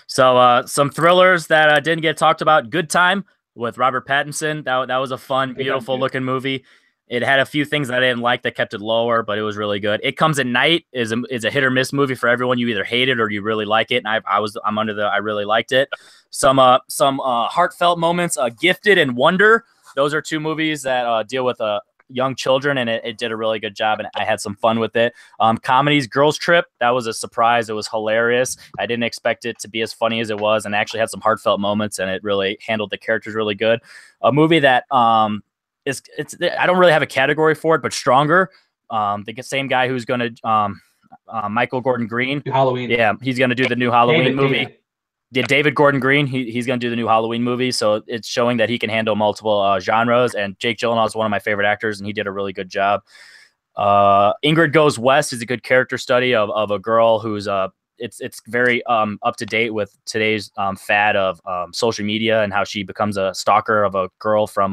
So some thrillers that didn't get talked about. Good Time with Robert Pattinson. That was a fun, beautiful looking movie. It had a few things that I didn't like that kept it lower, but it was really good. It Comes at Night is a hit or miss movie for everyone. You either hate it or you really like it. And I'm under the I really liked it. Some heartfelt moments. Gifted and Wonder. Those are 2 movies that deal with young children, and it did a really good job, and I had some fun with it. Comedies, Girls Trip, that was a surprise. It was hilarious. I didn't expect it to be as funny as it was, and actually had some heartfelt moments, and it really handled the characters really good. A movie that I don't really have a category for it, but Stronger. The same guy who's going to Michael Gordon Green. Halloween. Yeah, he's going to do the new Halloween movie. David Gordon Green, he's going to do the new Halloween movie, so it's showing that he can handle multiple genres, and Jake Gyllenhaal is one of my favorite actors, and he did a really good job. Ingrid Goes West is a good character study of a girl who's it's very up to date with today's fad of social media and how she becomes a stalker of a girl from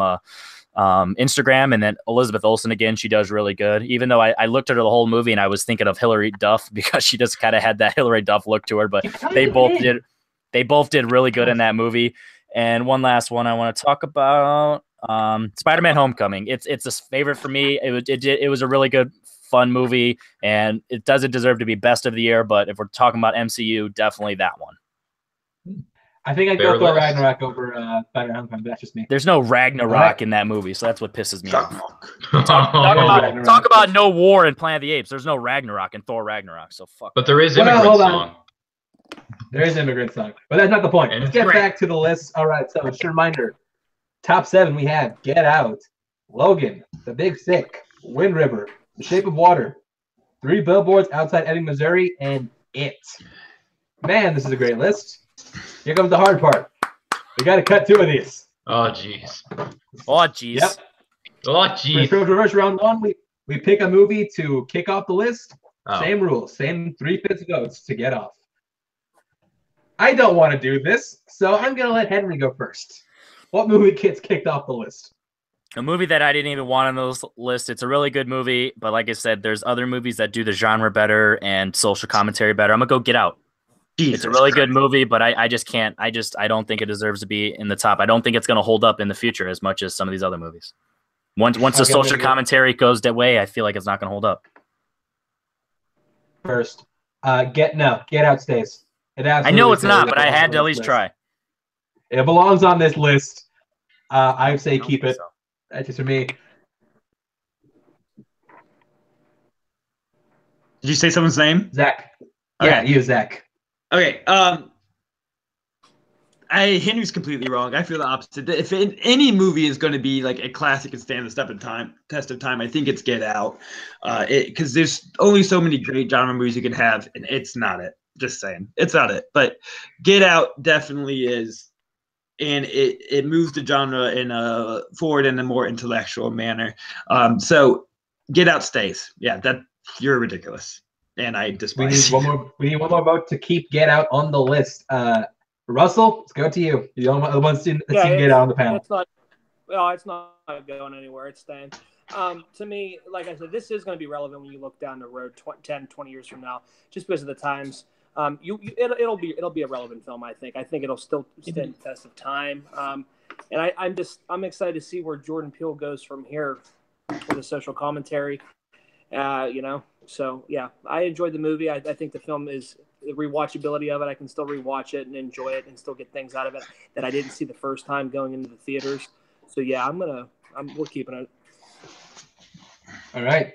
Instagram. And then Elizabeth Olsen, again, she does really good, even though I looked at her the whole movie and I was thinking of Hilary Duff because she just kind of had that Hilary Duff look to her, but they both did really good in that movie. And one last one I want to talk about, Spider-Man: Homecoming. It's a favorite for me. It was a really good, fun movie, and it doesn't deserve to be best of the year. But if we're talking about MCU, definitely that one. I think I'd Fair go Thor list. Ragnarok over Spider-Man Homecoming. That's just me. There's no Ragnarok Alright. in that movie, so that's what pisses me off. There's Ragnarok. Talk about no war in Planet of the Apes. There's no Ragnarok in Thor Ragnarok, so fuck. But there is Well, Immigrant hold on. Song. There is Immigrant Song, but that's not the point. And Let's it's get great. back to the list. All right, so just a reminder. Top 7, we have Get Out, Logan, The Big Sick, Wind River, The Shape of Water, 3 Billboards Outside Ebbing, Missouri, and It. Man, this is a great list. Here comes the hard part. We got to cut 2 of these. Oh, jeez. Oh, jeez. Yep. Oh, For jeez. reverse round 1, we pick a movie to kick off the list. Oh. Same rules, same 3/5 votes to get off. I don't want to do this, so I'm going to let Henry go first. What movie gets kicked off the list? A movie that I didn't even want on this list. It's a really good movie, but like I said, there's other movies that do the genre better and social commentary better. I'm gonna go Get Out. It's a really good movie, but I just can't. I don't think it deserves to be in the top. I don't think it's gonna hold up in the future as much as some of these other movies. Once the social commentary goes that way, I feel like it's not gonna hold up. First, Get Out stays. I know it's not, but I had to at least try. It belongs on this list. I would say I don't keep think it. so. That's just for me. Did you say someone's name? Zach. Yeah, Okay. you, Zach. Okay. Henry's completely wrong. I feel the opposite. If any movie is going to be like a classic and stand the test of time, I think it's Get Out. Because there's only so many great genre movies you can have, and it's not it. Just saying, it's not it. But Get Out definitely is. And it moves the genre forward in a more intellectual manner. So Get Out stays. Yeah, you're ridiculous, and I We despise. need one more vote to keep Get Out on the list. Russell, let's go to you. You're the only one seen Get Out on the panel. It's not going anywhere. It's staying. To me, like I said, this is going to be relevant when you look down the road 10, 20 years from now, just because of the times. It'll be a relevant film. I think it'll still stand the test of time. And I'm excited to see where Jordan Peele goes from here with the social commentary. So yeah, I enjoyed the movie. I think the film is the rewatchability of it. I can still rewatch it and enjoy it and still get things out of it that I didn't see the first time going into the theaters. So yeah, we're keeping it. All right.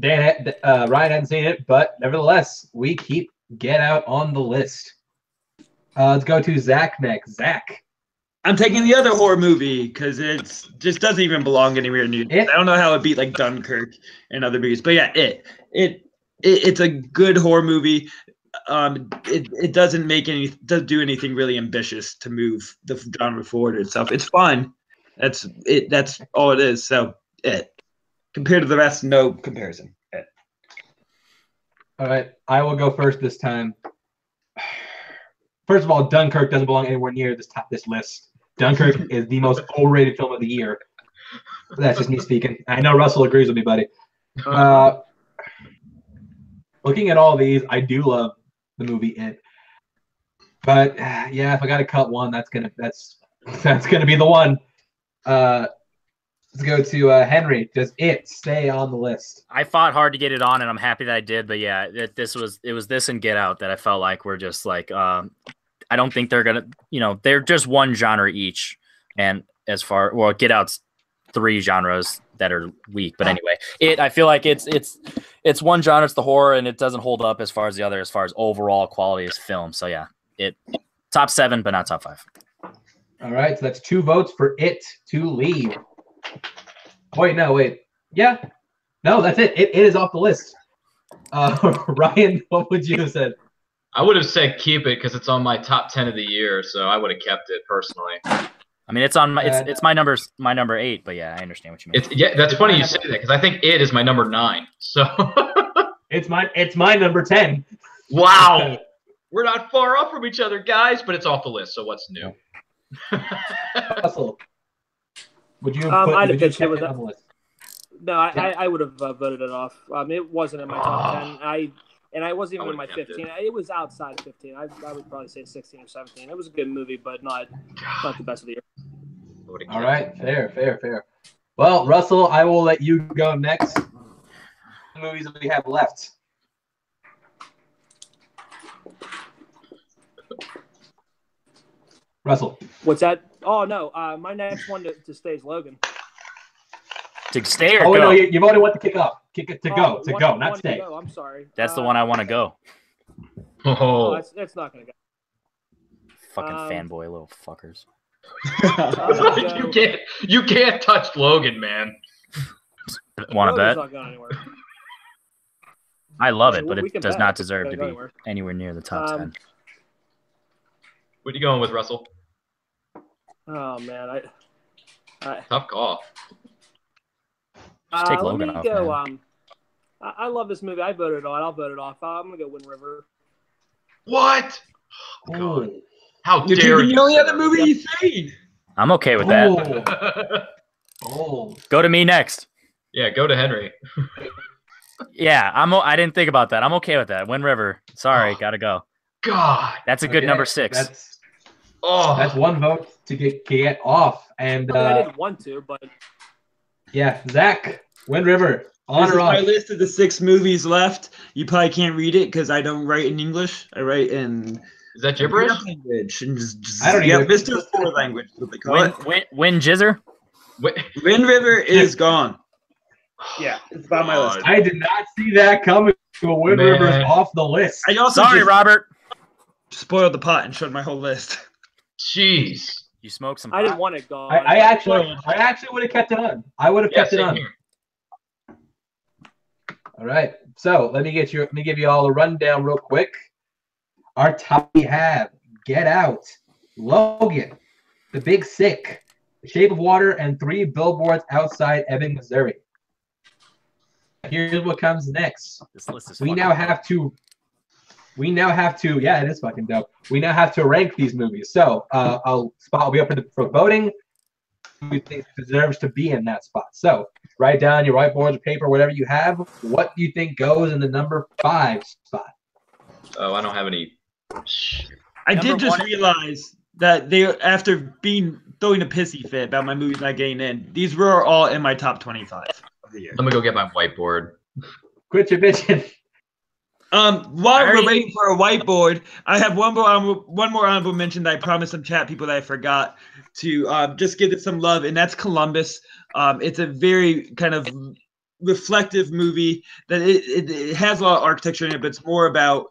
Ryan hadn't seen it, but nevertheless, we keep Get Out on the list. Let's go to Zach next. Zach. I'm taking the other horror movie because it just doesn't even belong anywhere near. I don't know how it beat like Dunkirk and other movies, but yeah, it's a good horror movie. It doesn't do anything really ambitious to move the genre forward itself. It's fun. That's it. That's all it is. So compared to the rest, no comparison. All right, I will go first this time. First of all, Dunkirk doesn't belong anywhere near this list. Dunkirk is the most overrated film of the year. That's just me speaking. I know Russell agrees with me, buddy. Looking at all these, I do love the movie It. But yeah, if I got to cut one, that's gonna be the one. Let's go to Henry. Does It stay on the list? I fought hard to get it on, and I'm happy that I did. But yeah, it was this and Get Out that I felt like were just like I don't think they're gonna, they're just one genre each. And Get Out's 3 genres that are weak. But anyway, I feel like it's one genre, it's the horror, and it doesn't hold up as far as the other, as far as overall quality as film. So yeah, it top 7, but not top 5. All right, so that's 2 votes for It to leave. Wait. Yeah. No, that's it. It is off the list. Ryan, what would you have said? I would have said keep it because it's on my top 10 of the year, so I would have kept it personally. I mean, it's on my it's my number 8, but yeah, I understand what you mean. That's funny you say that because I think It is my number 9. So it's my number 10. Wow. We're not far off from each other, guys, but it's off the list. So what's new? Russell, would you I'd have have kept it on the list? No, I would have voted it off. It wasn't in my top 10. I wasn't even in my 15. It was outside of 15. I would probably say 16 or 17. It was a good movie, but not the best of the year. All right, fair. Well, Russell, I will let you go next. The movies that we have left. Russell. What's that? Oh no, my next one to stay is Logan. To stay or Oh, go? no, you've already want to kick up. Kick it to Oh, go, not one stay. to go. I'm sorry. That's the one I want to go. Oh, that's not gonna go. Fucking fanboy little fuckers. You can't touch Logan, man. Want to bet? Not going anywhere. I love it, but We it can does bet. not deserve to Go be anywhere near the top 10. What are you going with, Russell? Oh man, Tough call. Just take Logan let me off, go. man. I love this movie. I voted on. I'll vote it off. I'm gonna go Wind River. What? Oh. How You're dare taking you? the only other movie you've seen. I'm okay with that. Oh. Go to me next. Yeah, go to Henry. Yeah, I didn't think about that. I'm okay with that. Wind River. Sorry, gotta go. God. That's a good number 6. That's one vote to get off. And I didn't want to, but yeah, Zach, Wind River. On This or is my off? list of the 6 movies left. You probably can't read it because I don't write in English. I write in Is that gibberish? language. And I don't yeah, either. Mr. Four language. is what they call it. Wind Jizzer. Wind River is gone. Yeah, it's on my list. I did not see that coming. Wind Man. River is off the list. I also Sorry, just Robert. spoiled the pot and showed my whole list. Jeez. You smoked some. I didn't pot. want it gone. I actually would have kept it on. I would have kept it same on. here. All right. So let me give you all a rundown real quick. Our top we have Get Out, Logan, The Big Sick, The Shape of Water, and 3 Billboards Outside Ebbing, Missouri. Here's what comes next. This list is. We now have to. Yeah, it is fucking dope. We now have to rank these movies. So spot will be open for voting. Who you think deserves to be in that spot? So write down your whiteboards or paper, whatever you have. What do you think goes in the number 5 spot? Oh, I don't have any. I Number did just one- realize that they, after throwing a pissy fit about my movies not getting in, these were all in my top 25 of the year. Let me go get my whiteboard. Quit your bitching. While we're waiting for a whiteboard, I have one more honorable mention that I promised some chat people that I forgot to just give it some love, and that's Columbus. It's a very kind of reflective movie that it has a lot of architecture in it, but it's more about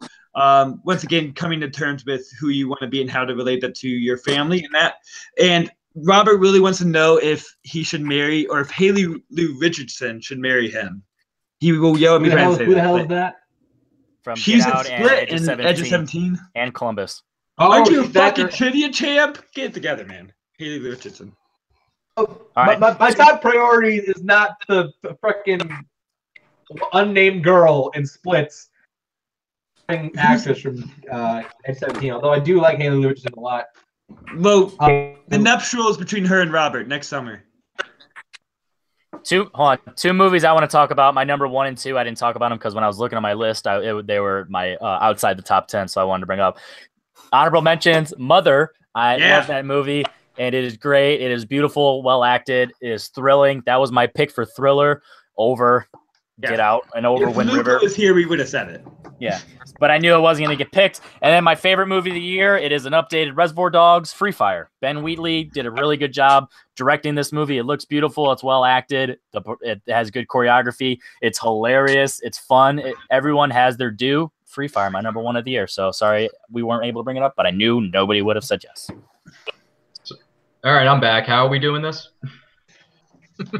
once again coming to terms with who you want to be and how to relate that to your family and that. And Robert really wants to know if he should marry or if Haley Lou Richardson should marry him. He will yell at me trying to say Who the hell is that? From She's Get a Out and split Edge of in 17, Edge of 17. and Columbus. Oh, Aren't you a she's that fucking girl. trivia champ? Get it together, man. Haley Richardson. My top priority is not the freaking unnamed girl in Splits actress from Edge 17. Although I do like Haley Richardson a lot. Well, the nuptials between her and Robert next summer. Two movies I want to talk about. My number 1 and 2, I didn't talk about them because when I was looking at my list, they were my outside the top 10, so I wanted to bring up. Honorable mentions: Mother. I love that movie, and it is great. It is beautiful, well acted. It is thrilling. That was my pick for thriller over Get Out and over If Wind Luca River. was here, we would have said it. Yeah, but I knew it wasn't going to get picked. And then my favorite movie of the year, it is an updated Reservoir Dogs, Free Fire. Ben Wheatley did a really good job directing this movie. It looks beautiful. It's well acted. It has good choreography. It's hilarious. It's fun. Everyone has their due. Free Fire, my number 1 of the year. So sorry we weren't able to bring it up, but I knew nobody would have said yes. All right, I'm back. How are we doing this?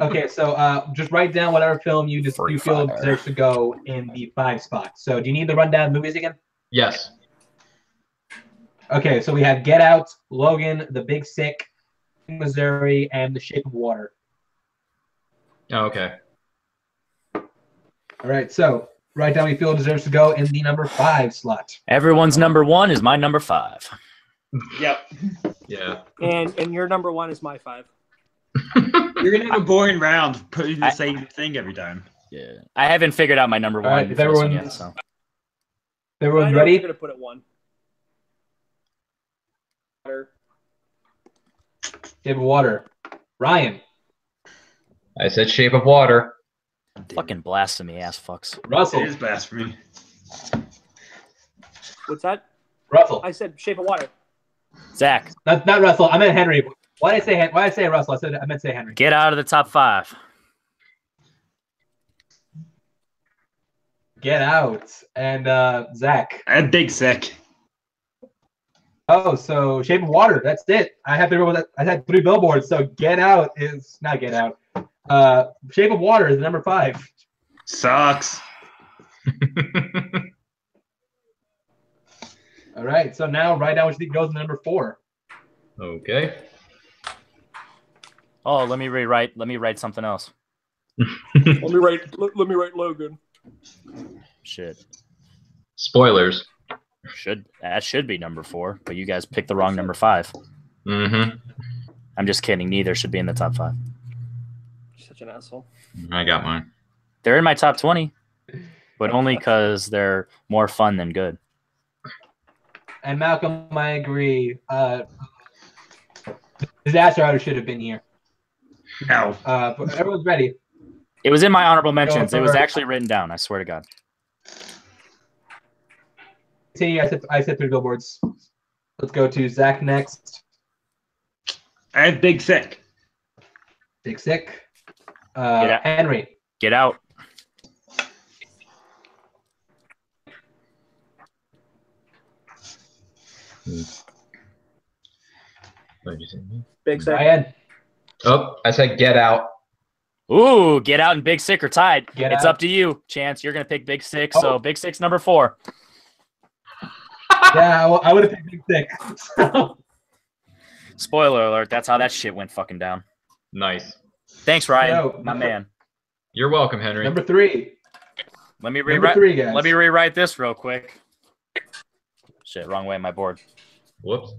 Okay, so just write down whatever film you Free feel Fire. deserves to go in the 5 spot. So do you need the rundown movies again? Yes. Okay, so we have Get Out, Logan, The Big Sick, Missouri, and The Shape of Water. Oh, okay. All right, so write down what you feel deserves to go in the number 5 slot. Everyone's number 1 is my number 5. Yep. Yeah. and your number 1 is my 5. You're going to have a boring round putting the same thing every time. Yeah, I haven't figured out my number 1 right, for if this one everyone's- yet. So Everyone ready? You're going to put it 1. Shape of Water. Ryan. I said Shape of Water. fucking blasphemy, ass fucks. Russell. It is blasphemy. What's that? Russell. I said Shape of Water. Zach, Not Russell. I meant Henry. Why did I say Russell? I meant to say Henry. get out of the top 5. Get Out. And Zach. I had Big Sick. Oh, so Shape of Water. That's it. I had three billboards. So Get Out is not Get Out. Shape of Water is number 5. Sucks. All right. So now write down what you think goes in number 4. Okay. Oh, let me write something else. Let me write Logan. Shit. Spoilers. That should be number 4, but you guys picked the wrong number 5. Mm-hmm. I'm just kidding. Neither should be in the top 5. You're such an asshole. I got mine. They're in my top 20, but only because they're more fun than good. And Malcolm, I agree. Disaster Artist should have been here. No. But everyone's ready. It was in my honorable mentions. It was actually written down. I swear to God. Continue. I said 3 billboards. Let's go to Zach next. I have Big Sick. Big Sick. out. Henry. Get Out. What did you say? Big Sick. Ryan. Oh, I said Get Out. Ooh, Get Out and Big Sick are tied. It's Out. up to you, Chance. You're going to pick Big Sick, so Big Sick's number 4. Yeah, I would have picked Big Sick. Spoiler alert, that's how that shit went fucking down. Nice. Thanks, Ryan, No, my man. You're welcome, Henry. Number 3. Let me Number 3, guys. Let me rewrite this real quick. Shit, wrong way on my board. Whoops.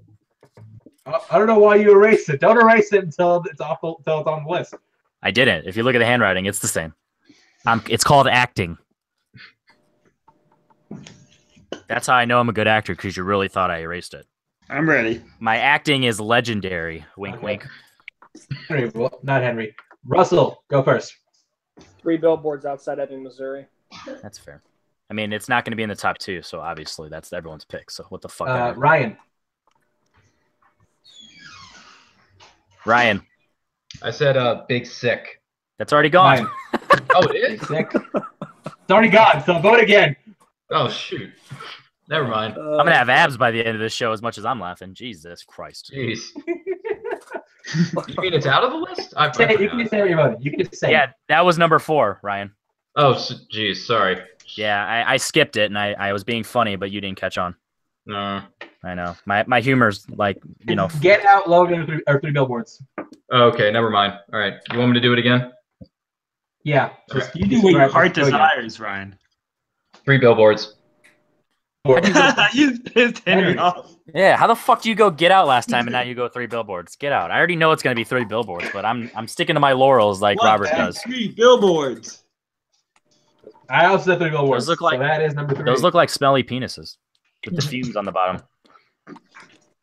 I don't know why you erased it. Don't erase it until it's on the list. I didn't. If you look at the handwriting, it's the same. It's called acting. That's how I know I'm a good actor, because you really thought I erased it. I'm ready. My acting is legendary. Wink, Okay. wink. Henry, well, not Henry. Russell, go first. 3 billboards outside Ebbing, Missouri. That's fair. I mean, it's not going to be in the top 2, so obviously that's everyone's pick. So what the fuck? Ryan. Ryan. I said Big Sick. That's already gone. Ryan. Oh, it Big is? Sick. It's already gone, so vote again. Oh, shoot. Never mind. I'm going to have abs by the end of this show as much as I'm laughing. Jesus Christ. Jeez. You mean it's out of the list? You can just say what you're voting. You can just say. Yeah, that was number 4, Ryan. Oh, geez. Sorry. Yeah, I skipped it, and I was being funny, but you didn't catch on. No. I know. My humor's like, you know. Get Out, Logan, or 3 billboards. Okay, never mind. All right. You want me to do it again? Yeah. Okay. You do what your heart desires, Ryan. 3 billboards. You pissed Henry off. Yeah, how the fuck do you go Get Out last time and now you go 3 billboards? Get Out. I already know it's going to be 3 billboards, but I'm sticking to my laurels like Robert does. 3 billboards. I also said 3 billboards. Those look like- so that is number 3. Those look like smelly penises with the fumes on the bottom.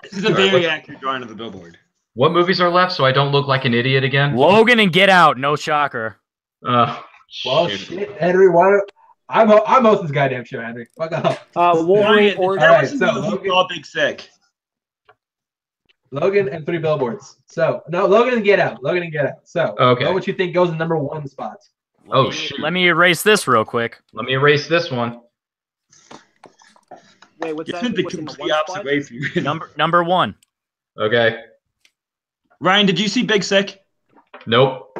This is a very accurate drawing of the billboard. What movies are left so I don't look like an idiot again? Logan and Get Out, no shocker. Well, shoot. shit, Henry. I'm hosting this goddamn show, Henry. Fuck off. Wolverine All Origins. right, so so Logan, Logan- all Big Sick. Logan and 3 billboards. So no, Logan and Get Out. Logan and Get Out. So Okay. know what you think goes in number 1 spot. Oh, shoot. Let me erase this real quick. Let me erase this one. Wait, what's You that? did the What's in the complete one opposite spot? way for you. Number 1. Okay. Ryan, did you see Big Sick? Nope.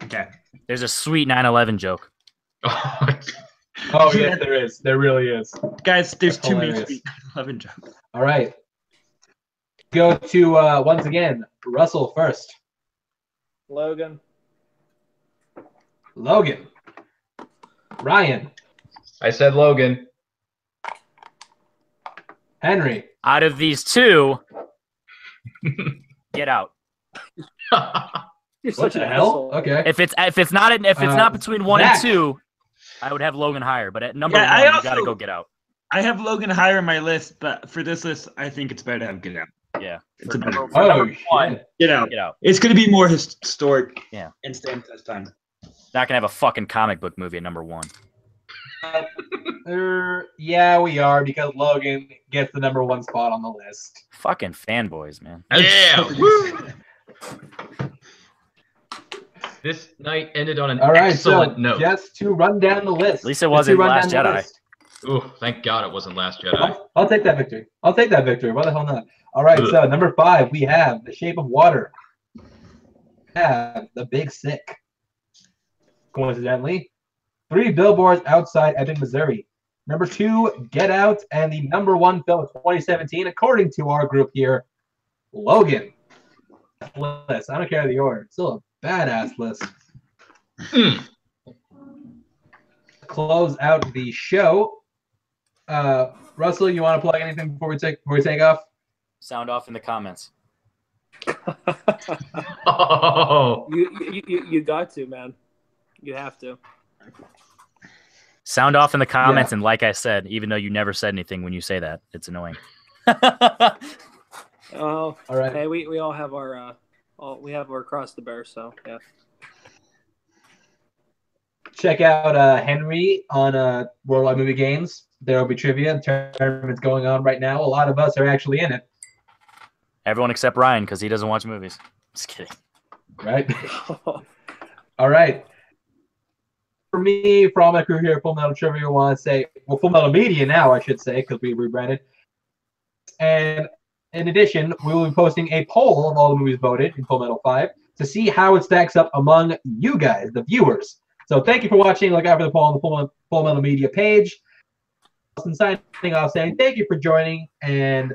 Okay. There's a sweet 9/11 joke. Oh yeah, there is. There really is. Guys, there's That's too many hilarious. sweet 11 jokes. All right. Go to once again Russell first. Logan. Logan. Ryan. I said Logan. Henry. Out of these 2, Get Out. You're What such the an hell? asshole. Okay. If it's not between 1 Zach. and 2, I would have Logan higher. But at number Yeah, 1, I you also- got to go Get Out. I have Logan higher on my list, but for this list, I think it's better to have Get Out. Yeah. It's a better. Oh, number 1, shit. Get Out. Get Out. It's going to be more historic. Yeah. And stand test time. Not gonna have a fucking comic book movie at number 1. Yeah, we are, because Logan gets the #1 spot on the list. Fucking fanboys, man. Yeah. Woo! This night ended on an All right, excellent so note. just to run down the list. At least it wasn't Last Jedi. Ooh, thank God it wasn't Last Jedi. I'll take that victory. I'll take that victory. Why the hell not? All right, so #5, we have The Shape of Water. We have The Big Sick. Coincidentally, 3 Billboards Outside Ebbing, Missouri. #2, Get Out, and the #1 film of 2017, according to our group here, Logan. List. I don't care the order. It's still a badass list. Close out the show. Russell, you want to plug anything before we take off? Sound off in the comments. Oh. You got to, man. You have to. Sound off in the comments, and like I said, even though you never said anything when you say that, it's annoying. Oh, all right. Hey, we all have our we have our cross to bear, so yeah. Check out Henry on Worldwide Movie Games. There will be trivia and tournaments going on right now. A lot of us are actually in it. Everyone except Ryan, because he doesn't watch movies. Just kidding. Right? All right. For me, for all my crew here at Full Metal Trivia, I want to say, well, Full Metal Media now, I should say, because we rebranded. And in addition, we will be posting a poll of all the movies voted in Full Metal 5 to see how it stacks up among you guys, the viewers. So thank you for watching. Look out for the poll on the Full Metal Media page. And signing off saying thank you for joining, and